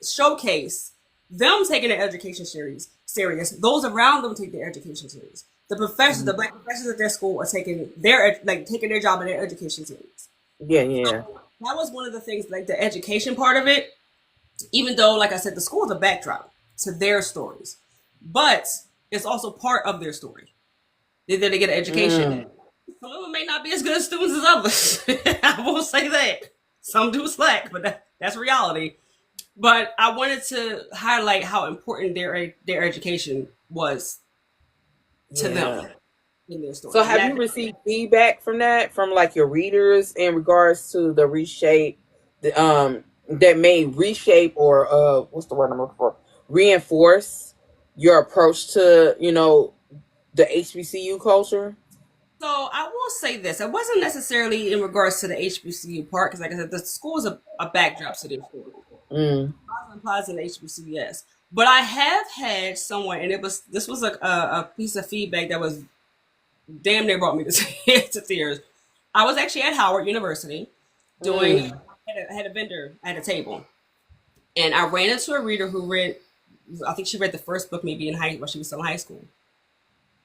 S2: showcase them taking their education serious. Those around them take their education serious. The professors, the black professors at their school are taking their job and their education serious.
S1: Yeah, yeah.
S2: That was one of the things, like the education part of it. Even though, like I said, the school is a backdrop to their stories, but it's also part of their story. They get an education. Some of them may not be as good as students as others. I won't say that. Some do slack, but that's reality. But I wanted to highlight how important their education was to them in their story.
S1: So have you received feedback from that, from like your readers, in regards to the reshape, that may reshape or what's the word I'm looking for? Reinforce your approach to, the HBCU culture?
S2: So I will say this: it wasn't necessarily in regards to the HBCU part, because, like I said, the school is a backdrop to their story. Applies in HBCUs, but I have had someone, and this was a piece of feedback that was damn near brought me to tears. I was actually at Howard University doing had a vendor at a table, and I ran into a reader who read, I think she read the first book maybe while she was still in high school.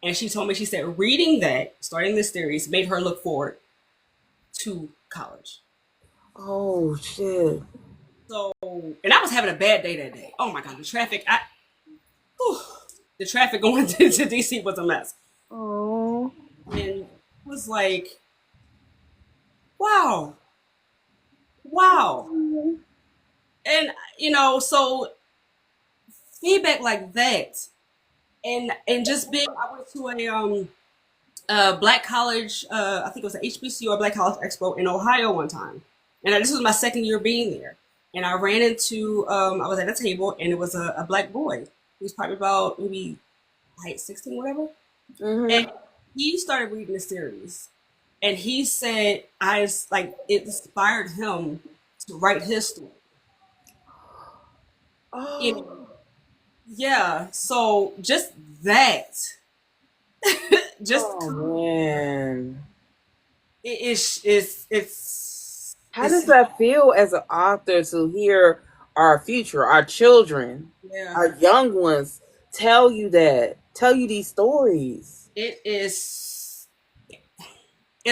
S2: And she told me, she said, reading that, starting this series, made her look forward to college.
S1: Oh, shit.
S2: So, and I was having a bad day that day. Oh my God, the traffic going to DC was a mess.
S1: Oh.
S2: And it was like, wow. And, so feedback like that, and just being, I went to a black college, I think it was an HBCU or Black College Expo in Ohio one time. And this was my second year being there. And I ran into, I was at a table, and it was a black boy. He was probably about maybe 16, whatever. And he started reading the series. And he said, it inspired him to write his story.
S1: Oh.
S2: Yeah, so just that.
S1: Man.
S2: It's
S1: how does that feel as an author to hear our future, our children, our young ones tell you these stories?
S2: It's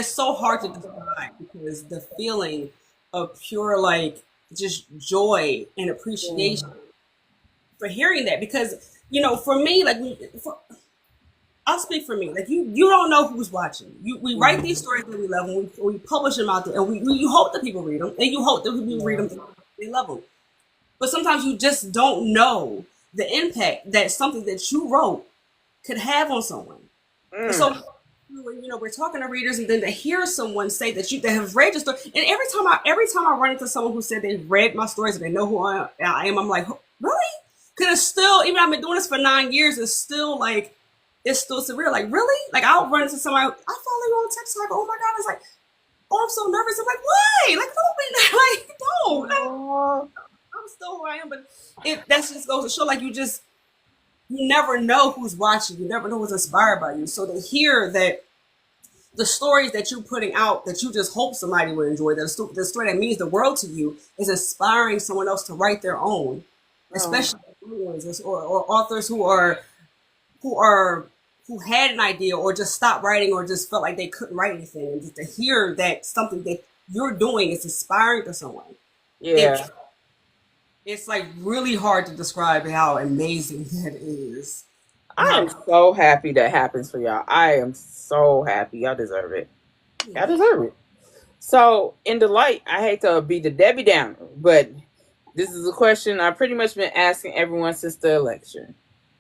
S2: so hard to describe, because the feeling of pure, like, just joy and appreciation for hearing that. Because, for me, like, I'll speak for me. Like, you don't know who's watching. We write these stories that we love, and we publish them out there, and you hope that people read them, and you hope that people read them, they love them. But sometimes you just don't know the impact that something that you wrote could have on someone. So, we're talking to readers, and then to hear someone say that they have read your story, and every time I run into someone who said they've read my stories and they know who I am, I'm like, really? Because it's still, even I've been doing this for 9 years, it's still surreal. Like, really? Like, I'll run into somebody, I follow you on text, like, oh my God, it's like, oh, I'm so nervous. I'm like, why? Like, don't be, like, no. I'm still who I am, but that just goes to show, like, you never know who's watching. You never know who's inspired by you. So to hear that the stories that you're putting out, that you just hope somebody would enjoy, the story that means the world to you, is inspiring someone else to write their own, especially or authors who had an idea or just stopped writing or just felt like they couldn't write anything, and just to hear that something that you're doing is inspiring to someone.
S1: Yeah.
S2: It's like really hard to describe how amazing that is.
S1: I am so happy that happens for y'all. I am so happy. Y'all deserve it. Y'all deserve it. So, in the light, I hate to be the Debbie Downer, but this is a question I've pretty much been asking everyone since the election.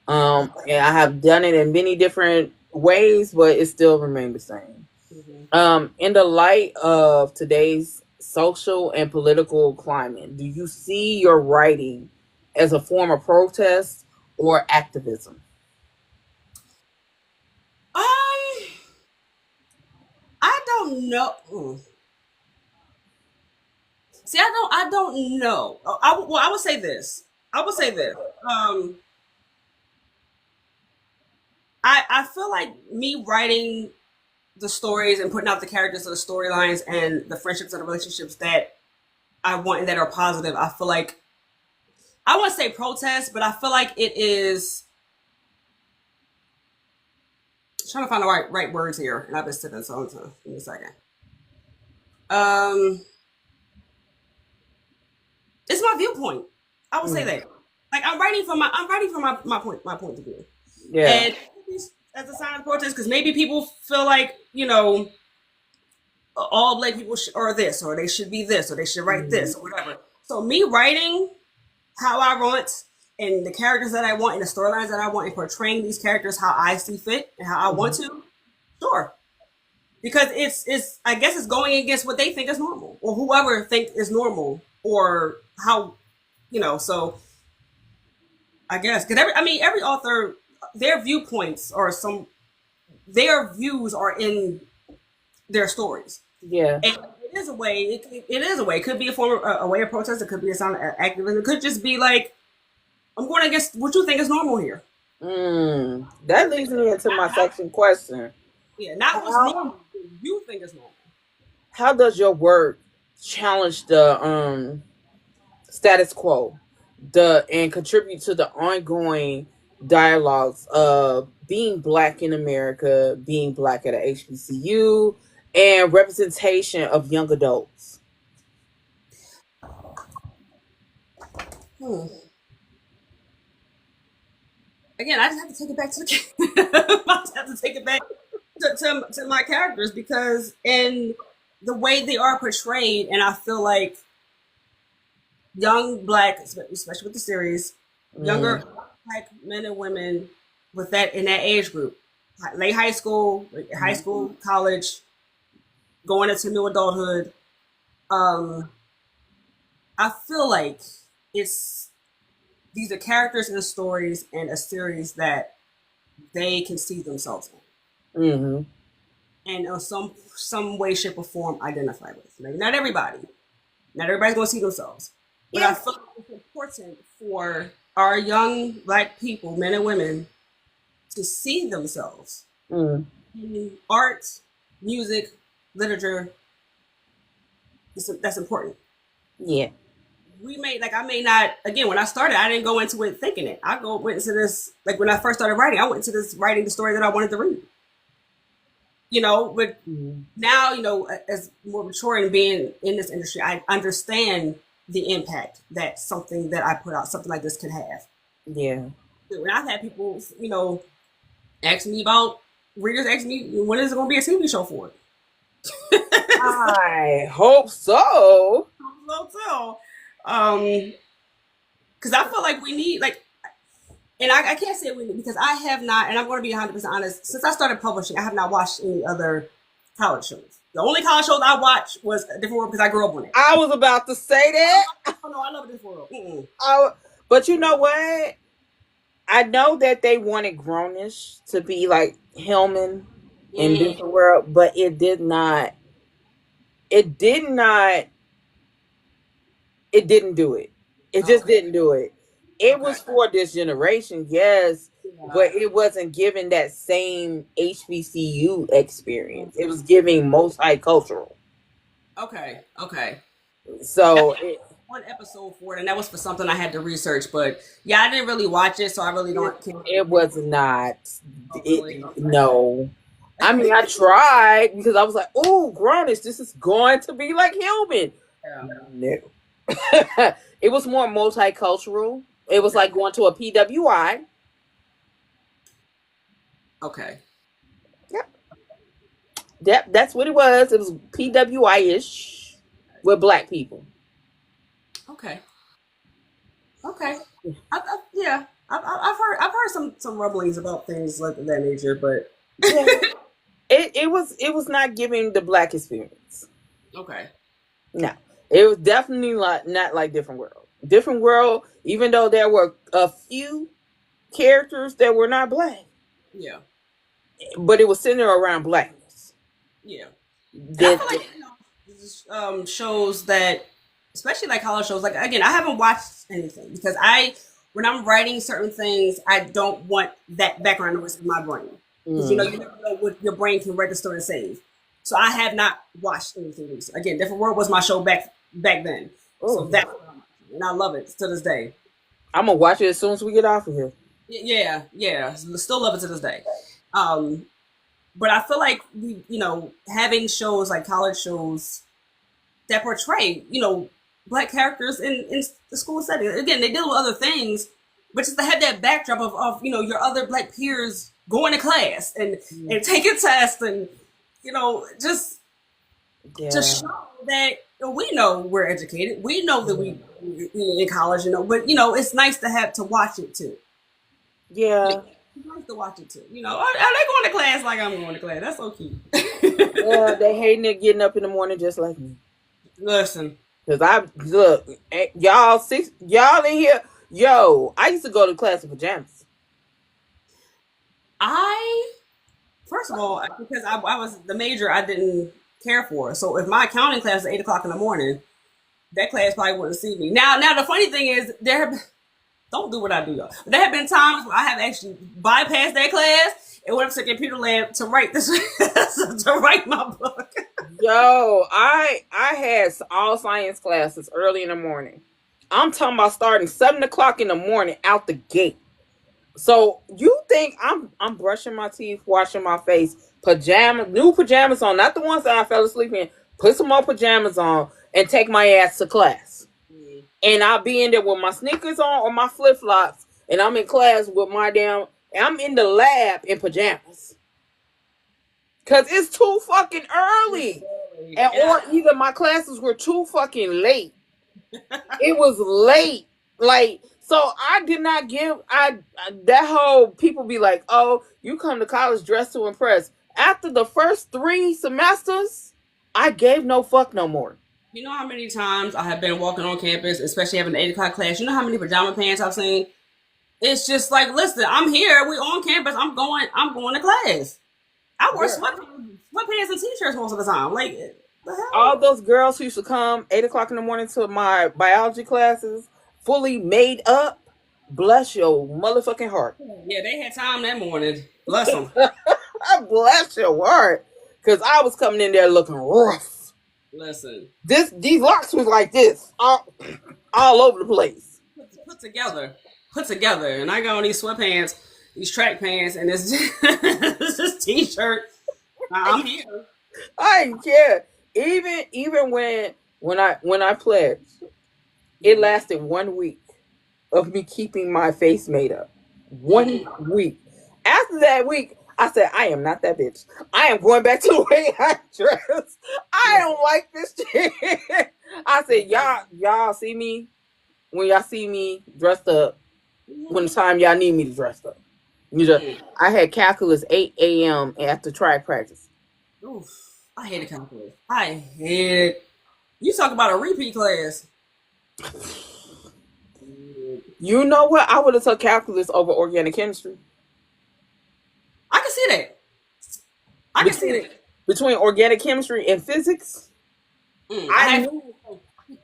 S1: And I have done it in many different ways, but it still remained the same. In the light of today's social and political climate, do you see your writing as a form of protest or activism?
S2: I don't know. See, I don't know. I would say this. I feel like me writing the stories and putting out the characters of the storylines and the friendships and the relationships that I want and that are positive, I feel like I wouldn't say protest, but I feel like it is. I'm trying to find the right words here, and I've been sitting so give me a second. Um, it's my viewpoint. I would say
S1: Mm.
S2: that. Like I'm writing from my point of view,
S1: Yeah.
S2: and as a sign of protest, because maybe people feel like all black people are this, or they should be this, or they should write
S1: Mm.
S2: this, or whatever. So me writing how I want and the characters that I want and the storylines that I want and portraying these characters how I see fit and how I want
S1: Mhm.
S2: to, sure. Because it's I guess it's going against what they think is normal or whoever think is normal or how so I guess because every author their viewpoints or their views are in their stories.
S1: Yeah.
S2: And it is a way. It is a way. It could be a form of a way of protest. It could be a sign of activism. It could just be like I'm going against what you think is normal here.
S1: That leads me into my second question.
S2: Yeah, not what's
S1: How
S2: normal. What you think is normal.
S1: how does your work challenge the status quo, and contribute to the ongoing dialogues of being black in America, being black at a HBCU, and representation of young adults?
S2: Hmm. Again, I just have to take it back to the. I just have to take it back to my characters because in the way they are portrayed, and I feel like young black, especially with the series,
S1: Mm,
S2: younger black men and women with that in that age group, late high school, college, going into new adulthood. Um, I feel like it's these are characters and stories in a series that they can see themselves
S1: mm-hmm.
S2: in, and in some way, shape, or form identify with. Maybe not everybody. Not everybody's going to see themselves, but I
S1: Yeah.
S2: feel like it's important for our young black people, men and women, to see themselves
S1: Mm,
S2: in art, music, literature. That's important.
S1: yeah.
S2: I may not again when I started I didn't go into it thinking it. Went into this like when I first started writing, I went into this writing the story that I wanted to read. But
S1: Mm,
S2: now, as more mature and being in this industry, I understand the impact that something that I put out, something like this can have.
S1: yeah.
S2: When I've had people, ask me about readers ask me when is it gonna be a TV show for it?
S1: I hope so.
S2: So tell. Because I feel like we need and I can't say we need because I have not, and I'm going to be 100% honest. Since I started publishing, I have not watched any other college shows. The only college shows I watched was A Different World because I grew up on it.
S1: I was about to say that.
S2: Oh no, I love This World. Mm-mm.
S1: I, but you know what? I know that they wanted Grownish to be like Hillman in
S2: Mm,
S1: Different World, but it did not. It did not. It didn't do it. It just
S2: okay.
S1: didn't do it. It
S2: Okay.
S1: was for this generation, yes,
S2: Yeah.
S1: but it wasn't giving that same HBCU experience. It was giving multicultural.
S2: Okay. Okay. That's
S1: So it,
S2: one episode for it, and that was for something I had to research. But yeah, I didn't really watch it, so I really
S1: it,
S2: don't can't
S1: it
S2: really.
S1: was not.
S2: Oh, really?
S1: It no. I mean, I tried because I was like, "Oh, Grownish, this is going to be like Hillman."
S2: Yeah.
S1: No, it was more multicultural. It was
S2: Okay.
S1: like going to a PWI.
S2: Okay.
S1: Yep, that's what it was. It was PWI ish with black people.
S2: Okay. Okay. Yeah. I've heard some rumblings about things like that nature, but
S1: Yeah, it was not giving the black experience.
S2: okay.
S1: No, it was definitely not like Different World. Different World, even though there were a few characters that were not black,
S2: Yeah.
S1: but it was centered around blackness.
S2: Yeah. And I
S1: That,
S2: feel like shows that, especially like college shows. Like again, I haven't watched anything because when I'm writing certain things, I don't want that background noise in my brain because you never know what your brain can register and save. So I have not watched anything recent. Again, Different World was my show back then, so
S1: oh,
S2: that's what I'm watching, and I love it to this day.
S1: I'm gonna watch it as soon as we get off of here.
S2: Yeah, yeah, still love it to this day. Um, but I feel like having shows like college shows that portray, black characters in the school setting. Again, they deal with other things, but just to have that backdrop of your other black peers going to class and taking tests and just to
S1: Yeah,
S2: show that we know we're educated, we know that we in college, but it's nice to have to watch it too.
S1: yeah,
S2: It's nice to watch it too. Are they going to class like I'm going to class? That's so cute.
S1: yeah. They hating it getting up in the morning just like me.
S2: Listen,
S1: Cause I look, y'all in here. Yo, I used to go to class in pajamas.
S2: I first of all, because I was the major I didn't care for. So if my accounting class is 8 o'clock in the morning, that class probably wouldn't see me. Now the funny thing is don't do what I do, y'all. There have been times where I have actually bypassed that class and went up to the computer lab to write this to write my book.
S1: Yo, I had all science classes early in the morning. I'm talking about starting 7 o'clock in the morning out the gate. So you think I'm brushing my teeth, washing my face, new pajamas on, not the ones that I fell asleep in. Put some more pajamas on and take my ass to class. And I'll be in there with my sneakers on or my flip flops, and I'm in class with I'm in the lab in pajamas. Cause it's too fucking early. And or either my classes were too fucking late. It was late. Like, so I did not give that whole people be like, oh, you come to college dressed to impress. After the first 3 semesters, I gave no fuck no more.
S2: You know how many times I have been walking on campus, especially having an 8 o'clock class. You know how many pajama pants I've seen? It's just like, listen, I'm here. We on campus. I'm going to class. I wear sweatpants and t-shirts most of the time. Like, the hell?
S1: All those girls who used to come 8 o'clock in the morning to my biology classes, fully made up. Bless your motherfucking heart.
S2: Yeah, they had time that morning. Bless them.
S1: Bless your heart. Cause I was coming in there looking rough.
S2: Listen.
S1: These locks was like this. All over the place.
S2: Put together. And I got on these sweatpants, these track pants, and it's just, it's just t-shirt. I'm here.
S1: I didn't care. Even when I pledged, it lasted 1 week of me keeping my face made up. 1 week. After that week, I said, I am not that bitch. I am going back to the way I dress. I don't like this shit. I said, y'all see me when y'all see me dressed up when the time y'all need me to dress up. I had calculus 8 a.m. after track practice.
S2: Oof, I hated calculus. I hated. You talk about a repeat class.
S1: You know what? I would have took calculus over organic chemistry.
S2: I can see that. I can see that.
S1: Between organic chemistry and physics,
S2: I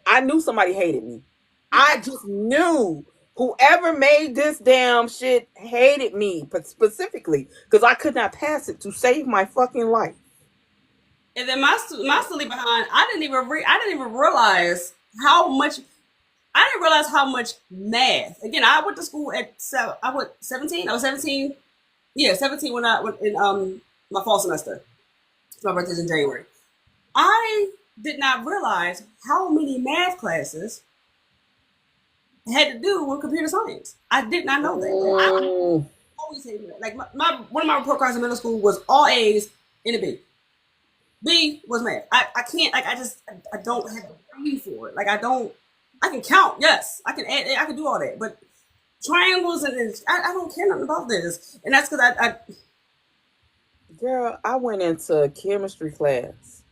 S1: I knew somebody hated me. I just knew whoever made this damn shit hated me, but specifically because I could not pass it to save my fucking life.
S2: And then my silly behind, I didn't even realize how much. I didn't realize how much math. Again, I went to school at 17. I was 17. Yeah, 17 when I went in my fall semester. My birthday's in January. I did not realize how many math classes had to do with computer science. I did not know that. I always hated that. Like one of my report cards in middle school was all A's and a B. B was math. I can't, like, I don't have the brain for it. Like, I can count, yes. I can add, I can do all that. But triangles and I don't care nothing about this. And that's because
S1: Girl, I went into chemistry class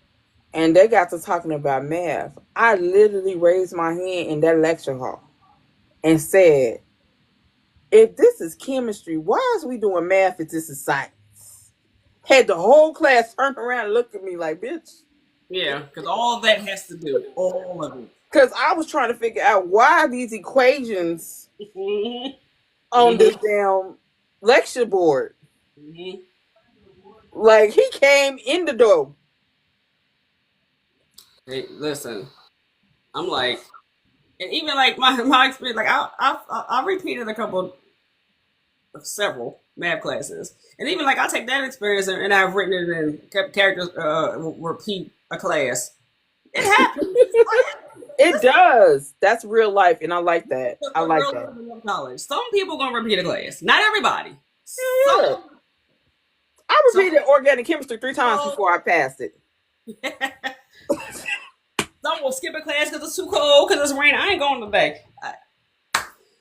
S1: and they got to talking about math. I literally raised my hand in that lecture hall and said, if this is chemistry, why is we doing math if this is science? Had the whole class turn around and look at me like, bitch.
S2: Yeah, because all that has to do, all of it.
S1: Because I was trying to figure out why these equations on this damn lecture board. Like, he came in the door.
S2: Hey, listen, I'm like, And even like my experience, like I repeated a couple of several math classes, and even like I take that experience and I've written it in characters repeat a class. It happens.
S1: It does. That's real life, and I like that. I
S2: The
S1: like
S2: real
S1: that.
S2: world of college. Some people gonna repeat a class. Not everybody.
S1: Yeah.
S2: Some
S1: I
S2: some
S1: repeated organic chemistry 3 times
S2: people
S1: before I passed it.
S2: some will skip a class because it's too cold because it's raining. I ain't going today.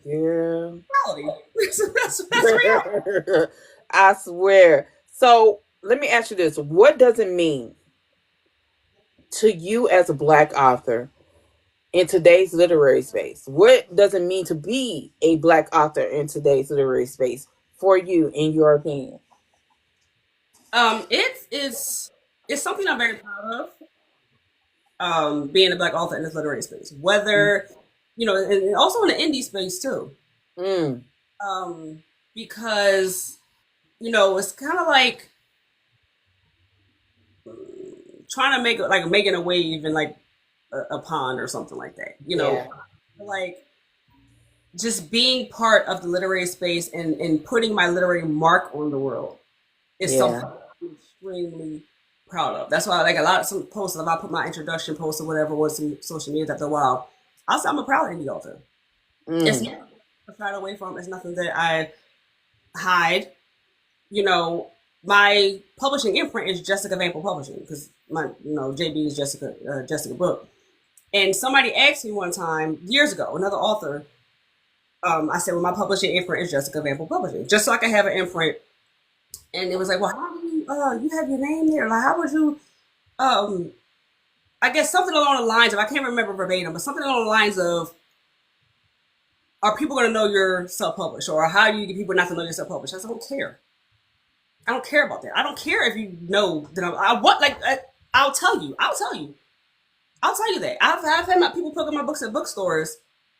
S1: Yeah.
S2: Reality. That's real.
S1: I swear. So let me ask you this. What does it mean to you as a Black author in today's literary space? What does it mean to be a Black author in today's literary space for you, in your opinion?
S2: It is it's something I'm very proud of. Being a Black author in this literary space, whether and also in the indie space too.
S1: Mm,
S2: Um, because it's kind of like trying to make like making a wave in like a pond or something like that.
S1: yeah.
S2: Like just being part of the literary space and putting my literary mark on the world is
S1: Yeah.
S2: something I'm extremely proud of. That's why like a lot of some posts, if I put my introduction post or whatever was some social media after a while, I'll say I'm a proud indie author. It's
S1: Mm,
S2: not to try away from. It's nothing that I hide. You know, my publishing imprint is Jessica Vample Publishing because my JB is Jessica Book. And somebody asked me one time years ago, another author, I said, well, my publishing imprint is Jessica Vample Publishing, just so I can have an imprint. And it was like, well, how do you have your name there? Like, how would you, um, I guess something along the lines of, I can't remember verbatim, but something along the lines of, are people going to know you're self-published? Or how do you get people not to know you're self-published? I said, I don't care. I don't care about that. I don't care if you know that I'll tell you. I'll tell you. I'll tell you that. I've had my people pick up my books at bookstores,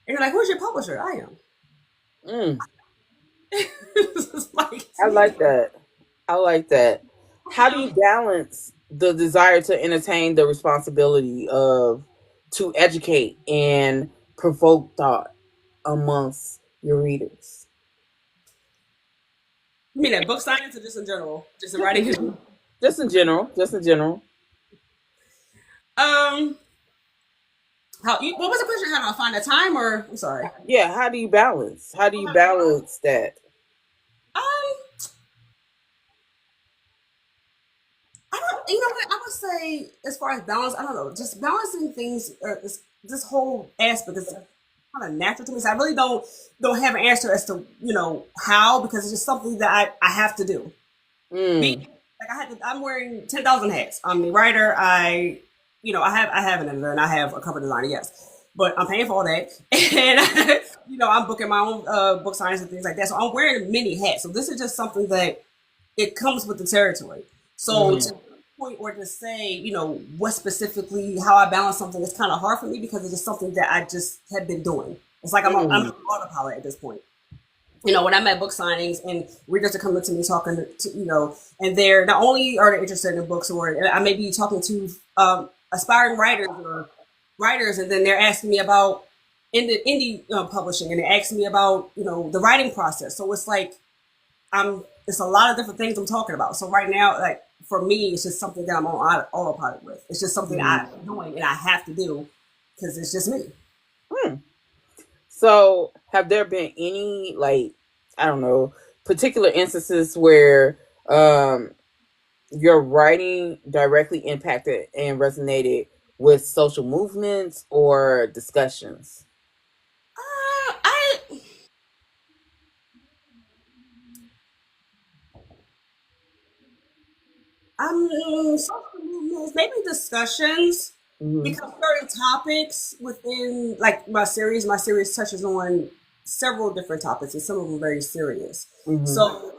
S2: and they're like, "Who's your publisher?" I am.
S1: mm.
S2: It's like
S1: I like that. I like that. How do you balance the desire to entertain the responsibility of to educate and provoke thought amongst your readers?
S2: you mean that book science or just in general, just in writing history?
S1: Just in general. Just in general.
S2: Um, what was the question? How do I find the time? Or I'm sorry.
S1: Yeah, how do you balance? How do you balance that?
S2: Um, I don't. You know what? I would say, as far as balance, I don't know. Just balancing things. This whole aspect is kind of natural to me. So I really don't have an answer as to how, because it's just something that I have to do.
S1: Mm,
S2: Be like I'm wearing 10,000 hats. I'm the writer. I have an editor and I have a cover designer. Yes, but I'm paying for all that, and I'm booking my own book signings and things like that. So I'm wearing many hats. So this is just something that it comes with the territory. So
S1: mm,
S2: to point or to say, what specifically how I balance something is kind of hard for me because it's just something that I just have been doing. It's like I'm on
S1: mm,
S2: autopilot at this point. When I'm at book signings and readers are coming to me talking and they're not only are they interested in books, or I may be talking to aspiring writers or writers, and then they're asking me about indie publishing, and they're asking me about the writing process. So it's like it's a lot of different things I'm talking about. So right now, like for me, it's just something that I'm on autopilot with. It's just something
S1: mm,
S2: I'm doing and I have to do because it's just me.
S1: mm. So, have there been any, like, I don't know, particular instances where um your writing directly impacted and resonated with social movements or discussions?
S2: I social movements, maybe discussions,
S1: Hmm.
S2: because certain topics within like my series touches on several different topics, and some of them very serious.
S1: Hmm.
S2: So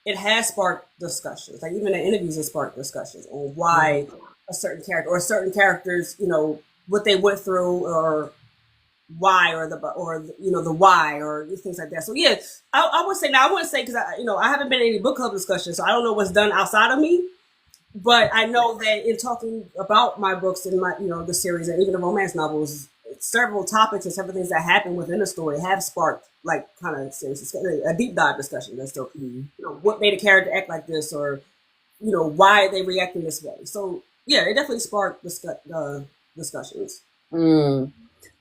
S2: it has sparked discussions, like even the interviews have sparked discussions on why a certain character or certain characters, what they went through, or why, or the why, or things like that. So yeah, I would say, now I wouldn't say, because I haven't been in any book club discussions, so I don't know what's done outside of me. But I know that in talking about my books and my the series and even the romance novels, several topics and several things that happen within a story have sparked like kind of a deep dive discussion as to
S1: Mm.
S2: what made a character act like this, or why they reacting this way. So yeah, it definitely sparked discussions.
S1: Mm.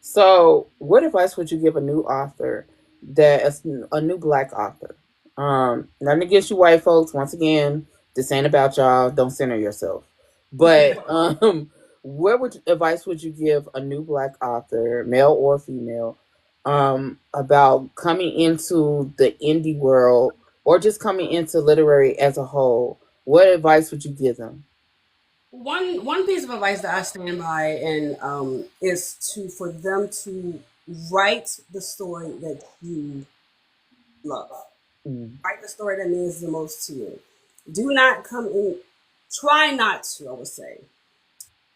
S1: So, what advice would you give a new author that is a new black author? Nothing against you, white folks. Once again, this ain't about y'all. Don't center yourself. But what advice would you give a new black author, male or female, about coming into the indie world or just coming into literary as a whole? What advice would you give them?
S2: One piece of advice that I stand by and is to for them to write the story that you love.
S1: Mm,
S2: Write the story that means the most to you. Do not come in. Try not to. I would say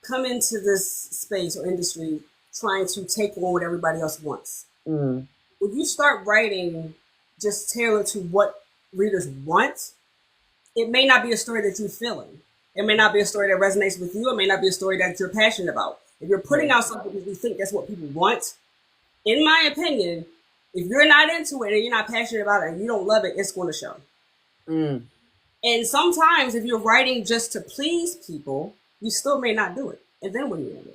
S2: come into this space or industry trying to take on what everybody else wants.
S1: mm,
S2: When you start writing just tailored to what readers want, it may not be a story that you're feeling. It may not be a story that resonates with you. It may not be a story that you're passionate about. If you're putting
S1: yeah.
S2: out something because you think that's what people want, in my opinion, if you're not into it and you're not passionate about it and you don't love it, it's going to show.
S1: Mm,
S2: And sometimes if you're writing just to please people, you still may not do it. And then what do you do?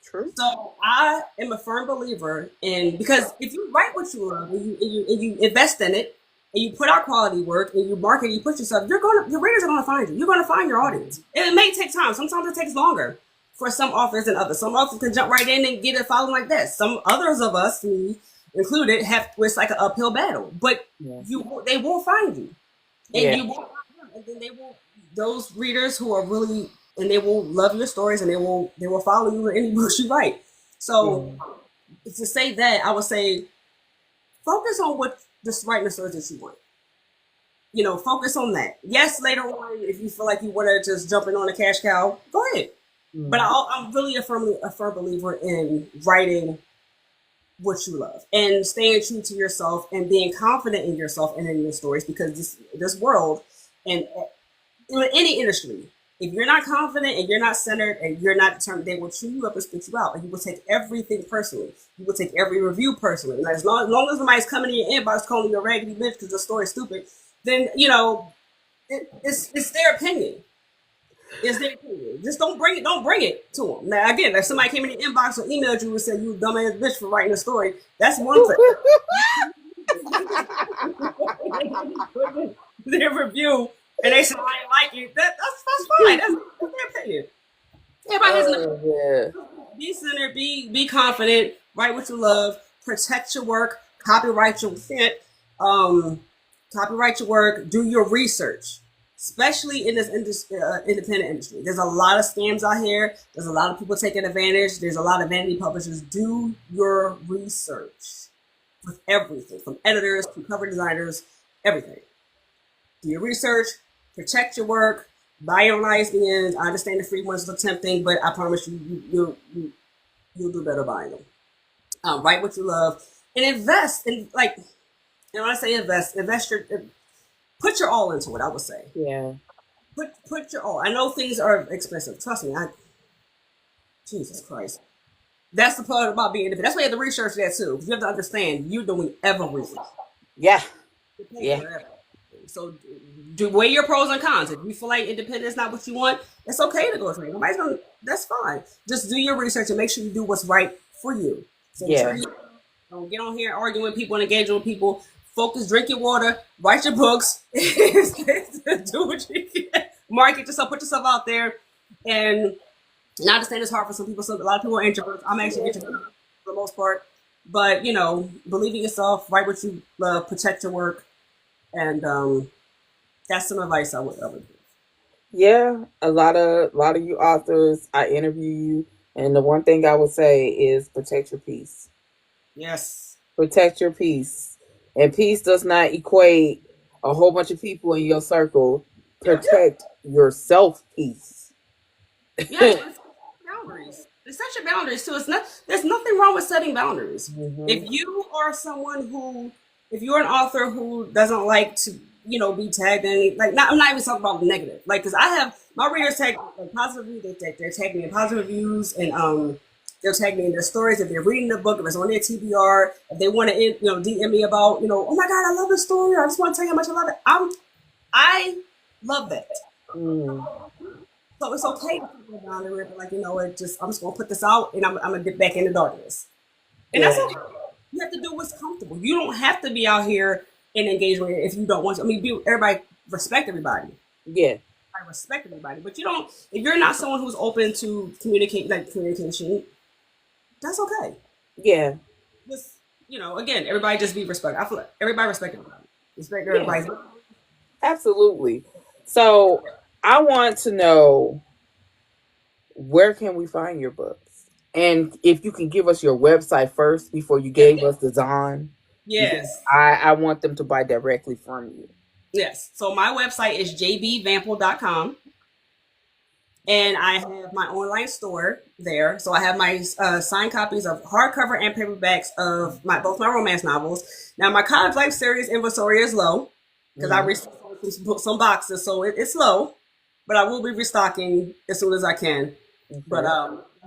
S1: true.
S2: So I am a firm believer in, because if you write what you love and you invest in it and you put out quality work and you market, you push yourself, your readers are gonna find you. You're gonna find your audience. And it may take time. Sometimes it takes longer for some authors than others. Some authors can jump right in and get a following like that. Some others of us, me included, have it's like an uphill battle. But
S1: Yeah.
S2: they will find you. And
S1: Yeah.
S2: you won't, and then they will, those readers who are really, and they will love your stories and they will follow you in any books you write. So
S1: Yeah.
S2: to say that, I would say focus on what this writing the stories that you want. Focus on that. Yes, later on, if you feel like you want to just jump in on a cash cow, go ahead. But
S1: Mm,
S2: I'm really a firm believer in writing what you love and staying true to yourself and being confident in yourself and in your stories, because this world and in any industry, if you're not confident and you're not centered and you're not determined, they will chew you up and spit you out. And you will take everything personally. You will take every review personally. And as long as somebody's coming in your inbox calling you a raggedy bitch because the story's stupid, then it's their opinion. It's their opinion. Just don't bring it. Don't bring it to them. Now again, if somebody came in the inbox or emailed you and said you a dumbass bitch for writing a story, that's one thing. Their review and they said I didn't like it. That's fine. That's their opinion. Everybody has an
S1: oh yeah.
S2: be centered, be confident, write what you love, protect your work, copyright your shit, um, copyright your work, do your research, especially in this independent industry. There's a lot of scams out here. There's a lot of people taking advantage. There's a lot of vanity publishers. Do your research with everything, from editors to cover designers, everything. Do your research, protect your work, buy your own ISBNs. I understand the free ones are tempting, but I promise you'll do better buying them. Write what you love and invest in, like, and when I say invest put your all into it. I would say
S1: Yeah.
S2: put your all. I know things are expensive. Trust me. Jesus Christ. That's the part about being independent. That's why you have to research that too. You have to understand you're doing everything.
S1: Yeah.
S2: You're paying
S1: Yeah.
S2: for everything. So do weigh your pros and cons. If you feel like independence is not what you want, it's okay to go trade. Nobody's gonna. That's fine. Just do your research and make sure you do what's right for you. So
S1: Yeah.
S2: don't get on here arguing with people and engaging with people. Focus, drink your water, write your books, do what you can. Market yourself, put yourself out there, and I understand it's hard for some people. So a lot of people are introverts. I'm actually introverted for the most part, but believe in yourself, write what you love, protect your work, and that's some advice I would give.
S1: Yeah. A lot of you authors, I interview you, and the one thing I would say is protect your peace.
S2: Yes.
S1: Protect your peace. And peace does not equate a whole bunch of people in your circle.
S2: Yeah.
S1: Protect yourself peace.
S2: Yeah. Boundaries. Set your boundaries too. It's not. There's nothing wrong with setting boundaries.
S1: Hmm.
S2: If you are if you're an author who doesn't like to, be tagged in like, I'm not even talking about the negative. Like, because I have my readers tag like positive reviews. They're tagging me in positive reviews and They'll tag me in their stories if they're reading the book, if it's on their TBR, if they want to, DM me about, oh my God, I love this story. I just want to tell you how much I love it. I love that.
S1: Mm.
S2: So it's okay to go down the river, like, I'm just gonna put this out and I'm gonna get back in the darkness. And that's
S1: Yeah.
S2: okay. You have to do what's comfortable. You don't have to be out here in engagement if you don't want to. I mean, everybody respect everybody.
S1: Yeah.
S2: I respect everybody, but you don't. If you're not someone who's open to communication, that's okay.
S1: Yeah.
S2: Just again, everybody just be respectful. I feel like everybody respect everybody. Respect
S1: Yeah.
S2: everybody.
S1: Absolutely. So I want to know, where can we find your books? And if you can give us your website first before you gave us the Zon, because
S2: Yes.
S1: I want them to buy directly from you.
S2: Yes. So my website is jbvample.com. And I have my online store there. So I have my signed copies of hardcover and paperbacks of both my romance novels. Now my college life series inventory is low because I received some boxes, so it's low. But I will be restocking as soon as I can.
S1: Okay.
S2: But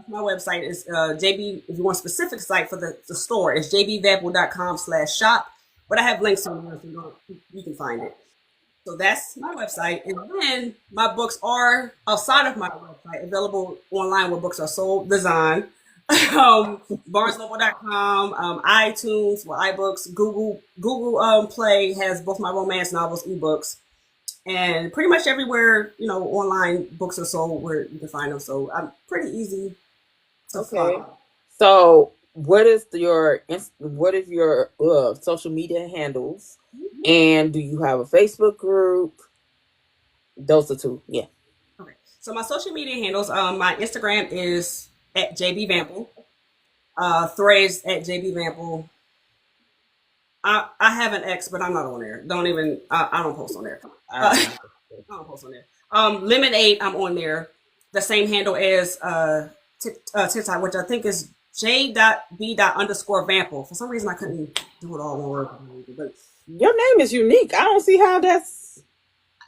S2: my website is JB. If you want a specific site for the store, it's jbvample.com/shop. But I have links on there if you can find it. So that's my website. And then my books are outside of my website, available online where books are sold, design. BarnesNoble.com, iTunes, iBooks, Google Play has both my romance novels, ebooks, and pretty much everywhere online books are sold where you can find them. So I'm pretty easy to find.
S1: So what is your social media handles? And do you have a Facebook group? Those are two. Yeah.
S2: Okay. So my social media handles, my Instagram is at JB Vample. Threads at JB Vample. I have an X, but I'm not on there. Don't even. I don't post on there. I don't post on there. Limit 8, I'm on there. The same handle as TikTok, which I think is j.b._Vample. For some reason, I couldn't do it all in one word. But
S1: your name is unique. I don't see how that's.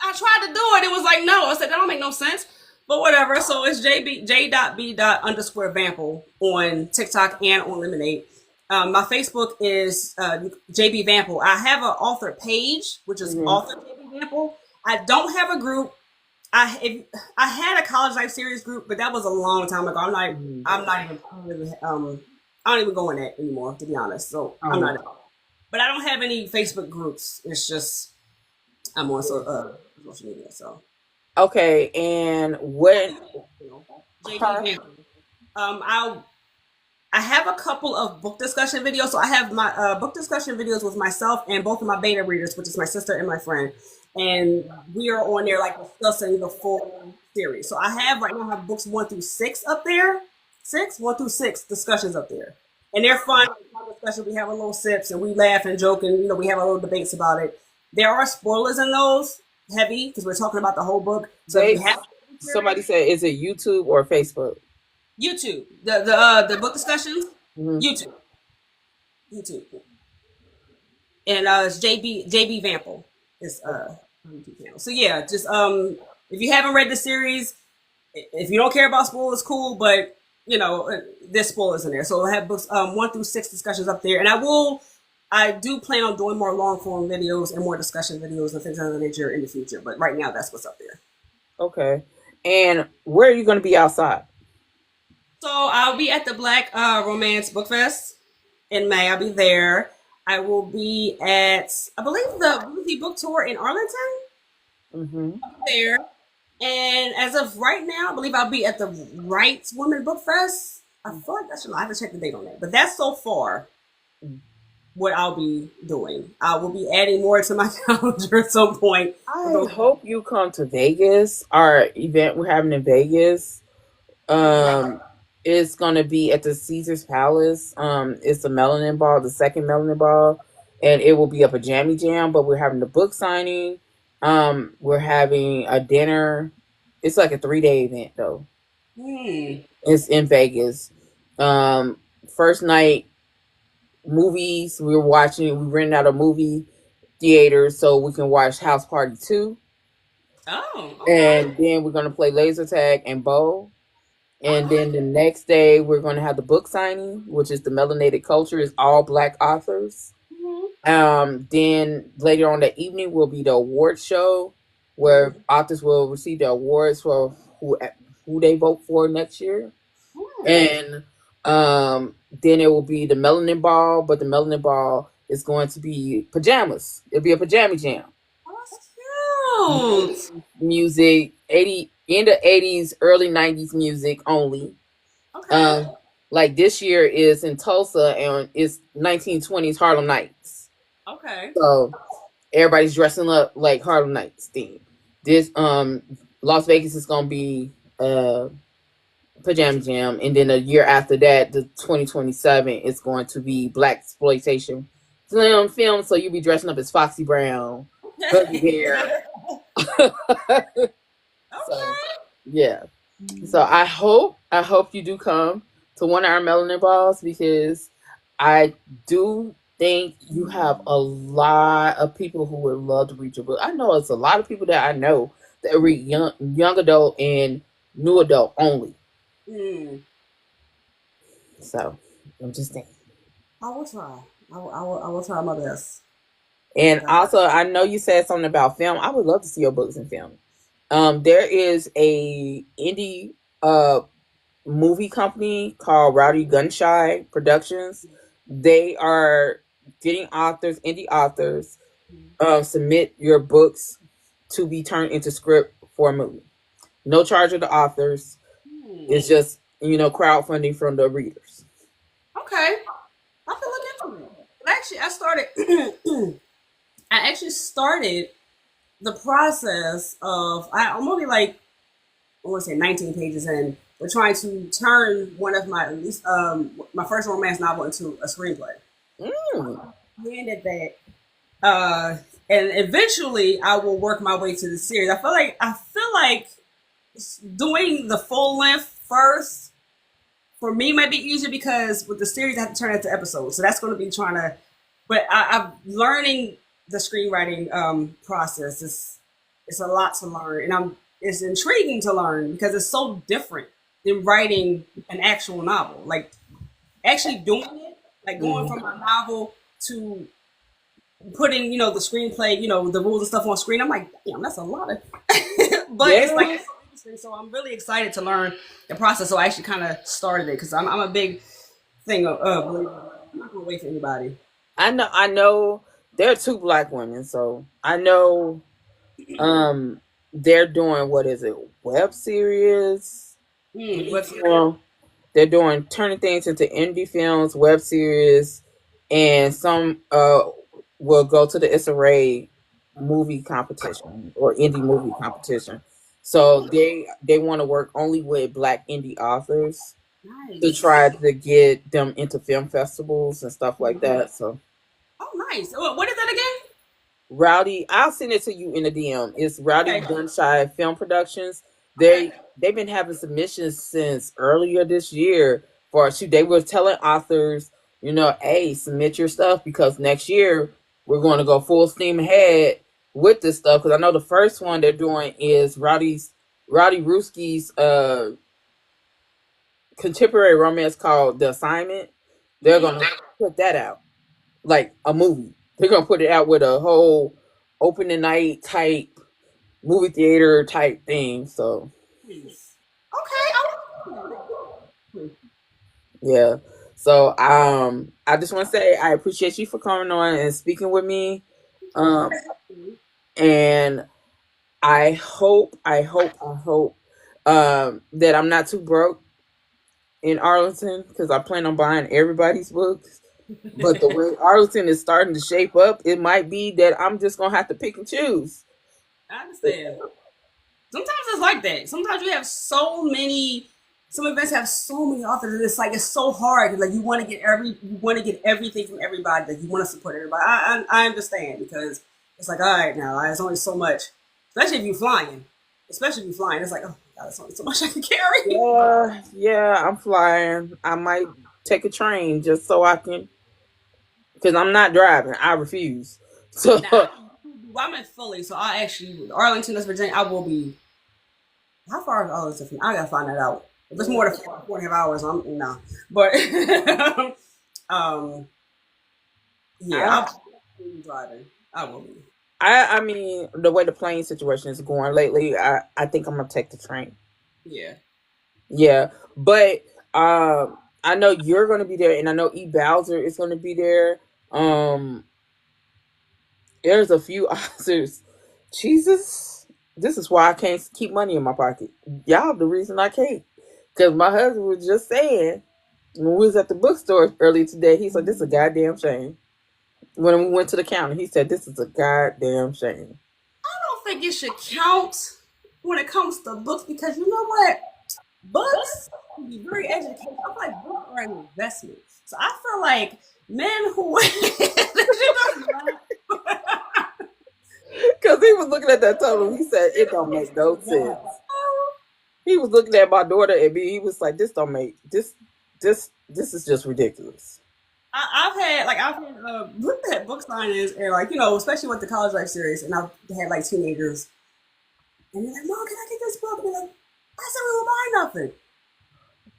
S2: I tried to do it. It was like, no. I said, that don't make no sense. But whatever. So it's j.b._Vample on TikTok and on Lemonade. My Facebook is JB Vample. I have an author page, which is author JB Vample. I don't have a group. I had a college life series group, but that was a long time ago. I don't even go in that anymore, to be honest. So I'm not. But I don't have any Facebook groups. It's just I'm on social media. So
S1: okay, and when
S2: I have a couple of book discussion videos. So I have my book discussion videos with myself and both of my beta readers, which is my sister and my friend, and we are on there like discussing the full series. So I have books 1 through 6 up there. 1 through 6 discussions up there. And they're fun. Discussion. We have a little sips and we laugh and joke and we have a little debates about it. There are spoilers in those, heavy, because we're talking about the whole book. So
S1: somebody said, is it YouTube or Facebook?
S2: YouTube. The book discussions. YouTube. And it's JB Vample is YouTube channel. So yeah, just if you haven't read the series, if you don't care about spoilers, cool, but there's spoilers in there. So I have books 1 through 6 discussions up there, and I do plan on doing more long form videos and more discussion videos and things of that nature in the future. But right now, that's what's up there.
S1: Okay. And where are you going to be outside?
S2: So I'll be at the Black Romance Book Fest in May. I'll be there. I will be at, I believe, the Boozy Book Tour in Arlington. I'll be there. And as of right now, I believe I'll be at the Rights Women Book Fest. I feel like I have to check the date on that. But that's so far what I'll be doing. I will be adding more to my calendar at some point.
S1: I hope you come to Vegas. Our event we're having in Vegas. It's going to be at the Caesar's Palace. It's the Melanin Ball, the second Melanin Ball. And it will be a pajama jam, but we're having the book signing. We're having a dinner. It's like a 3-day event though. It's in Vegas. First night, movies. We rented out a movie theater so we can watch House Party 2.
S2: Oh, okay.
S1: And then we're gonna play laser tag and bowl. And then the next day, we're going to have the book signing, which is the Melanated Culture, is all Black authors.
S2: Mhm.
S1: Then later on that evening will be the award show, where authors will receive the awards for who they vote for next year.
S2: Mhm.
S1: And then it will be the Melanin Ball, but the Melanin Ball is going to be pajamas. It'll be a pajama jam.
S2: Oh, that's cute.
S1: Music, 80 in the 80s, early 90s music only.
S2: Okay.
S1: Um, like this year is in Tulsa and it's 1920s Harlem Nights.
S2: Okay.
S1: So everybody's dressing up like Harlem Nights theme. This Las Vegas is gonna be pajama jam, and then a year after that, the 2027 is going to be black exploitation film. So you'll be dressing up as Foxy Brown, fuzzy hair. So
S2: Okay.
S1: yeah. So I hope you do come to one of our melanin balls, because I do think you have a lot of people who would love to read your book. I know it's a lot of people that I know that read young adult and new adult only.
S2: Mm,
S1: So I'm just saying.
S2: I will try. I will try my best.
S1: And
S2: Okay.
S1: also, I know you said something about film. I would love to see your books in film. There is a indie movie company called Rowdy Gunshy Productions. They are getting authors, indie authors, submit your books to be turned into script for a movie. No charge of the authors.
S2: Hmm.
S1: It's just crowdfunding from the readers.
S2: Okay. I can look into it. Actually, I started. I actually started the process of. I'm only like I want to say 19 pages in. We're trying to turn one of my at least my first romance novel into a screenplay.
S1: Mm.
S2: Handed that, uh, and eventually I will work my way to the series. I feel like doing the full length first for me might be easier because with the series I have to turn it into episodes. So that's going to be trying to. But I'm learning the screenwriting process. It's a lot to learn, and it's intriguing to learn because it's so different than writing an actual novel. Like actually doing it, like going
S1: Mhm.
S2: from a novel to putting the screenplay, the rules and stuff on screen. I'm like, damn, that's a lot of. But it's like
S1: Yeah.
S2: it's so interesting. So I'm really excited to learn the process. So I actually kind of started it because I'm a big thing of believe it or not, I'm not gonna wait for anybody.
S1: I know there are two black women, so I know they're doing, what is it, web series?
S2: What's
S1: Well, they're doing turning things into indie films, web series, and some will go to the Issa Rae movie competition or indie movie competition. So they want to work only with black indie authors to
S2: nice?
S1: try to get them into film festivals and stuff like that. So
S2: Oh, nice. What is that again?
S1: Rowdy, I'll send it to you in the DM. It's Rowdy
S2: Okay.
S1: Gunshy Film Productions.
S2: Okay.
S1: They've been having submissions since earlier this year for shoot. They were telling authors, hey, submit your stuff because next year we're going to go full steam ahead with this stuff. Because I know the first one they're doing is Rowdy Ruski's contemporary romance called The Assignment. They're
S2: Mhm.
S1: gonna put that out like a movie. They're gonna put it out with a whole opening night type movie theater type thing. So
S2: Nice. Okay.
S1: yeah. So I just want to say I appreciate you for coming on and speaking with me. Um and I hope that I'm not too broke in Arlington because I plan on buying everybody's books. But the way Arlington is starting to shape up, it might be that I'm just gonna have to pick and choose.
S2: I understand. Sometimes it's like that. Sometimes you have so many. Some events have so many authors, and it's like it's so hard. Like you want to get everything from everybody. That you want to support everybody. I understand because it's like all right now. There's only so much, especially if you're flying. Especially if you're flying, it's like oh god, there's only so much I can carry.
S1: Yeah, I'm flying. I might take a train just so I can, because I'm not driving. I refuse. So
S2: Now I'm in Philly, so I actually Arlington, West Virginia. I will be. How far is Arlington from? I gotta find that out. If it's more than 4.5 hours, I'm no. But um, yeah,
S1: I
S2: I'll be driving. I will be.
S1: I mean, the way the plane situation is going lately, I think I'm gonna take the train.
S2: Yeah.
S1: Yeah, but I know you're gonna be there, and I know E Bowser is gonna be there. Um, there's a few officers. Jesus, this is why I can't keep money in my pocket. Y'all, the reason I can't, because my husband was just saying when we was at the bookstore earlier today, he's like, "This is a goddamn shame." When we went to the counter, he said, "This is a goddamn shame."
S2: I don't think it should count when it comes to books because you know what? Books can be very educational. I feel like books are an investment. So I feel like men who
S1: Because he was looking at that total, he said, "It don't make no sense." He was looking at my daughter and me. He was like, "This don't make this is just ridiculous."
S2: I've had book signings and like especially with the college life series, and I've had like teenagers, and they're like, "Mom, can I get this book?" And they're like, "I said we will buy nothing,"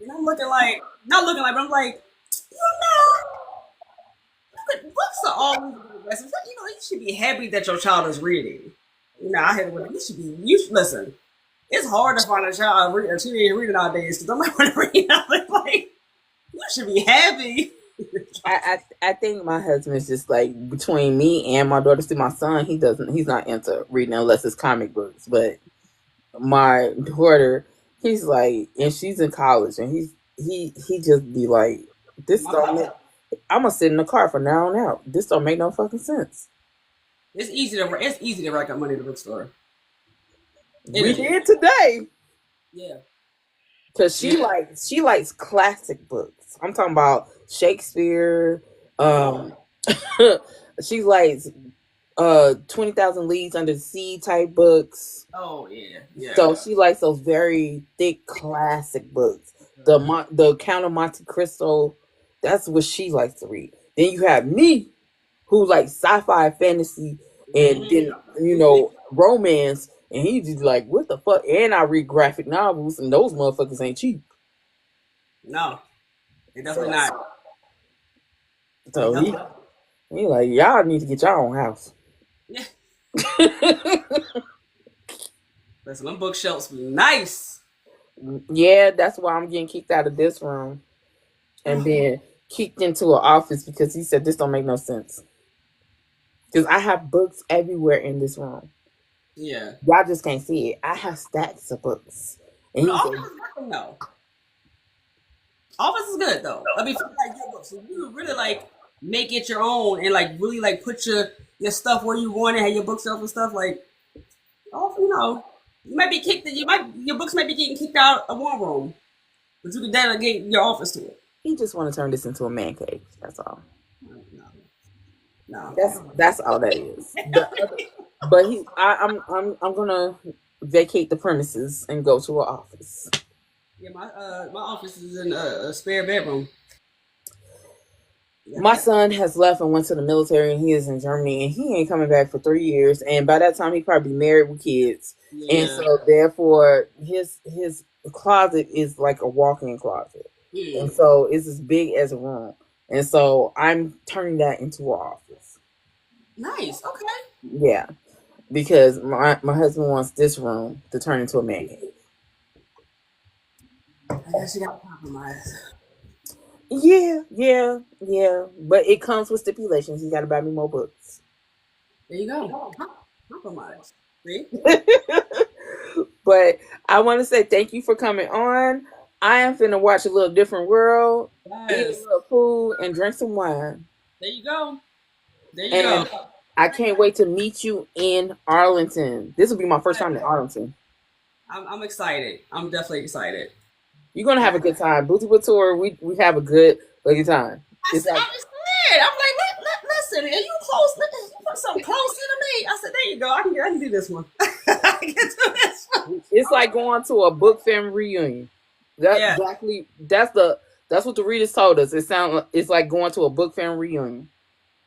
S2: and I'm looking like not looking like, but I'm like, you know, books are always the best. You should be happy that your child is reading. I had you should be. Listen. It's hard to find a teenager reading nowadays because I'm not going to read nothing. Like you should be happy.
S1: I think my husband is just like between me and my daughter. See, my son, he's not into reading unless it's comic books. But my daughter, he's like, and she's in college, and he just be like, this don't make. I'm gonna sit in the car from now on out. This don't make no fucking sense.
S2: It's easy to rack up money at the bookstore.
S1: We did today.
S2: Yeah.
S1: Cause she likes classic books. I'm talking about Shakespeare. She likes 20,000 Leagues Under the Sea type books.
S2: Oh yeah, yeah.
S1: So she likes those very thick classic books. The Count of Monte Cristo. That's what she likes to read. Then you have me, who likes sci-fi, fantasy, and then romance. And he's just like, what the fuck? And I read graphic novels, and those motherfuckers ain't cheap.
S2: No, they're definitely not.
S1: So he like, y'all need to get your own house.
S2: Yeah. Listen, them bookshelves be nice.
S1: Yeah, that's why I'm getting kicked out of this room and being kicked into an office because he said this don't make no sense. Because I have books everywhere in this room.
S2: Yeah.
S1: Y'all just can't see it. I have stacks of books. And he said,
S2: no. Office is good though. I mean, like your books, if you really like make it your own and like really like put your stuff where you want it, have your bookshelf and stuff like. You might be kicked. Your books might be getting kicked out of one room, but you can delegate your office to it.
S1: He just want to turn this into a man cave. That's all.
S2: No.
S1: That's all that is. But I'm gonna vacate the premises and go to an office.
S2: Yeah, my office is in a spare bedroom.
S1: Yeah. My son has left and went to the military, and he is in Germany, and he ain't coming back for 3 years. And by that time, he probably married with kids, and so therefore his closet is like a walk-in closet, and so it's as big as a room. And so I'm turning that into an office.
S2: Nice. Okay.
S1: Yeah. Because my husband wants this room to turn into a man cave.
S2: I guess you got to compromise.
S1: Yeah. But it comes with stipulations. You got to buy me more books.
S2: There you go. Compromise. See?
S1: But I want to say thank you for coming on. I am finna watch A Little Different World, eat a little food, and drink some wine.
S2: There you go. Go.
S1: I can't wait to meet you in Arlington. This will be my first time in Arlington.
S2: I'm excited. I'm definitely excited.
S1: You're gonna have a good time. Booty Book Tour, we have a good time.
S2: I'm like, listen, are you close? You put something closer to me. I said, there you go. I can do this one. I can do this one.
S1: It's like going to a book family reunion. Exactly. That's what the readers told us. It's like going to a book family reunion.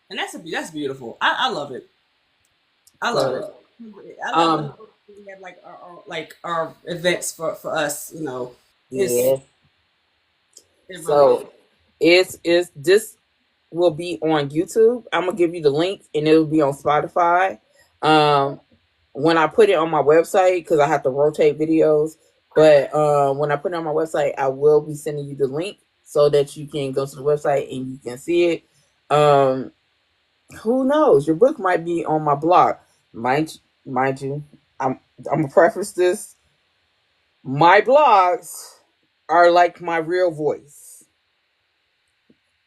S2: And that's beautiful. I love it. I love it. I love we have like our events for us, It's
S1: Yeah.
S2: it really is.
S1: So it's this will be on YouTube. I'm gonna give you the link, and it'll be on Spotify. Um, when I put it on my website, because I have to rotate videos. But when I put it on my website, I will be sending you the link so that you can go to the website and you can see it. Um, who knows? Your book might be on my blog. Mind you, I'm I'm gonna preface this. My blogs are like my real voice.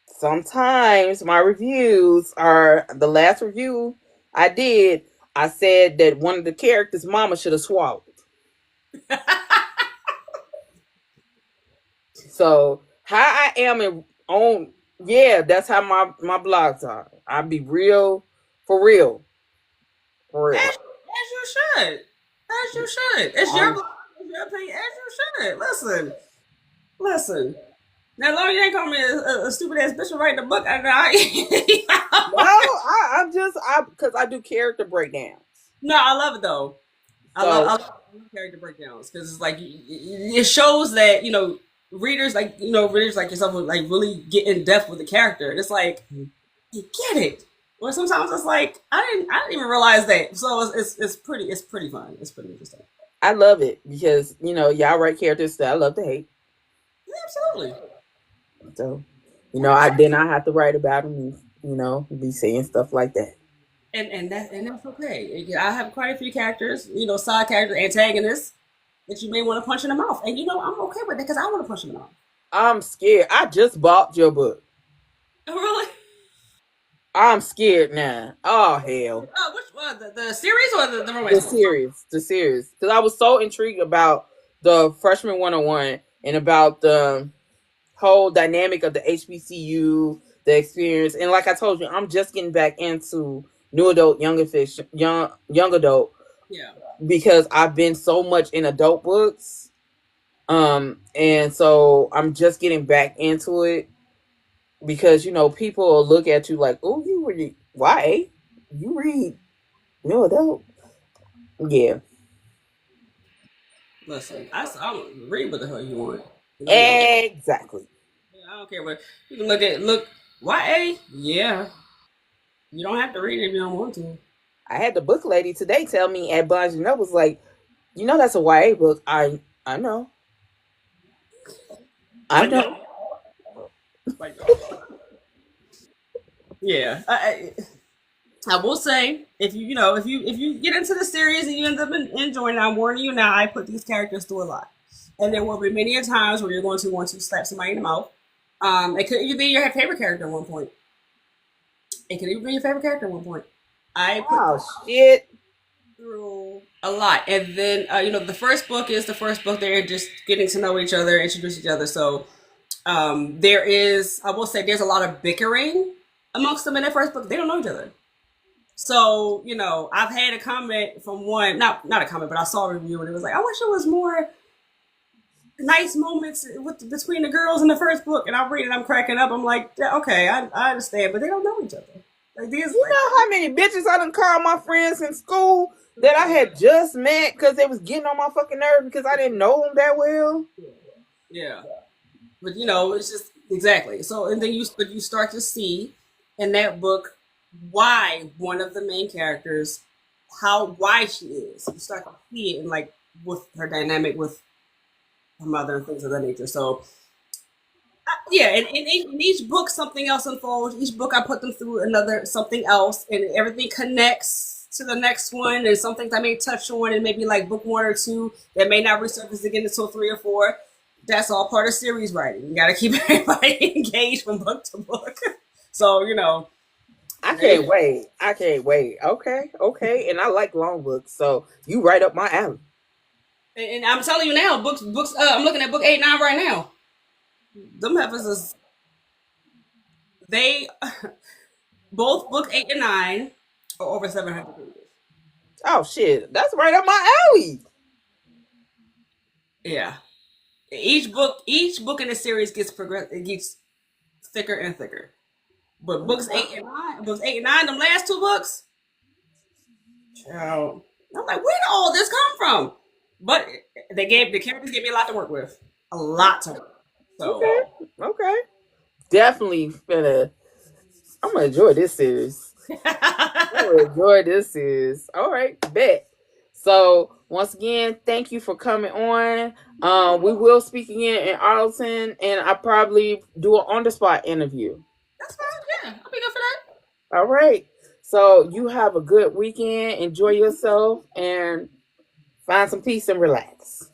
S1: Sometimes my reviews are the last review I did. I said that one of the characters' mama should have swallowed. So how I am in on, yeah, that's how my blogs are. I be real, for real, for real.
S2: As you should. As you should. It's your
S1: Um,
S2: blog. It's your opinion. As you should. Listen. Listen. Now, as long as you ain't call me a stupid ass bitch for writing a book,
S1: no, I'm just because I do character breakdowns.
S2: no, I love it though.
S1: So
S2: I love character breakdowns because it's like it shows that readers readers like yourself would like really get in depth with the character. And it's like you get it. Well, sometimes it's like I didn't even realize that. So it's pretty fun. It's pretty interesting.
S1: I love it because y'all write characters that I love to hate.
S2: Yeah, absolutely.
S1: So I have to write about them and be saying stuff like that.
S2: And that's okay. I have quite a few characters, side characters, antagonists that you may want to punch in the mouth, and I'm okay with that because I want to punch them in the mouth.
S1: I'm scared. I just bought your book.
S2: Oh, really?
S1: I'm scared now. Oh hell.
S2: Oh, which one? The series or the
S1: The
S2: romance one?
S1: series, the series, because I was so intrigued about the freshman 101 and about the whole dynamic of the HBCU, the experience, and like I told you, I'm just getting back into new adult, younger fiction, young adult,
S2: Yeah.
S1: because I've been so much in adult books, and so I'm just getting back into it because people will look at you like, oh, you read YA, you read new adult, yeah.
S2: Listen, I'm read what the hell you want.
S1: Exactly.
S2: I don't care what you can look YA. Yeah, you don't have to read it if you don't want to.
S1: I had the book lady today tell me at Barnes and Noble was like, that's a YA book. I know. I
S2: But
S1: know.
S2: like, yeah. I will say if you get into the series and you end up enjoying it, I'm warning you now. I put these characters through a lot, and there will be many a times where you're going to want to slap somebody in the mouth. It could even be your favorite character at one point. It could even be your favorite character at one point. I put
S1: Oh shit.
S2: through a lot, and then the first book is the first book. They're just getting to know each other, introduce each other. So there is, I will say, there's a lot of bickering amongst them in that first book. They don't know each other. So, I've had a comment from one, not a comment, but I saw a review and it was like, I wish it was more nice moments between the girls in the first book. And I'm reading, I'm cracking up. I'm like, yeah, okay, I understand, but they don't know each other. Like these,
S1: You know how many bitches I done called my friends in school that I had just met because they was getting on my fucking nerves because I didn't know them that well?
S2: yeah. But it's just exactly. So, and then you start to see in that book why one of the main characters, why she is. You start to see it in like with her dynamic with her mother and things of that nature. So yeah, and in each book something else unfolds. Each book I put them through another something else, and everything connects to the next one. And some things I may touch on, and maybe like book one or two that may not resurface again until three or four. That's all part of series writing. You got to keep everybody engaged from book to book. So
S1: I can't wait. I can't wait. Okay, okay. And I like long books, so you right up my alley.
S2: and I'm telling you now, books. I'm looking at book 8, 9 right now. Them heifers is they both book 8 and 9 are over 700 pages.
S1: Oh shit, that's right up my alley.
S2: Yeah, each book in the series it gets thicker and thicker. But books 8 and 9, them last two books, child, I'm like, where did all this come from? But the characters gave me a lot to work with. a lot to work. So
S1: Okay. Okay. Definitely finna. I'm gonna enjoy this series. I'm gonna enjoy this series. All right, bet. So once again, thank you for coming on. We will speak again in Arlington, and I probably do an on the spot interview.
S2: that's fine. Yeah, I'll be good for that.
S1: All right. So you have a good weekend. Enjoy yourself and find some peace and relax.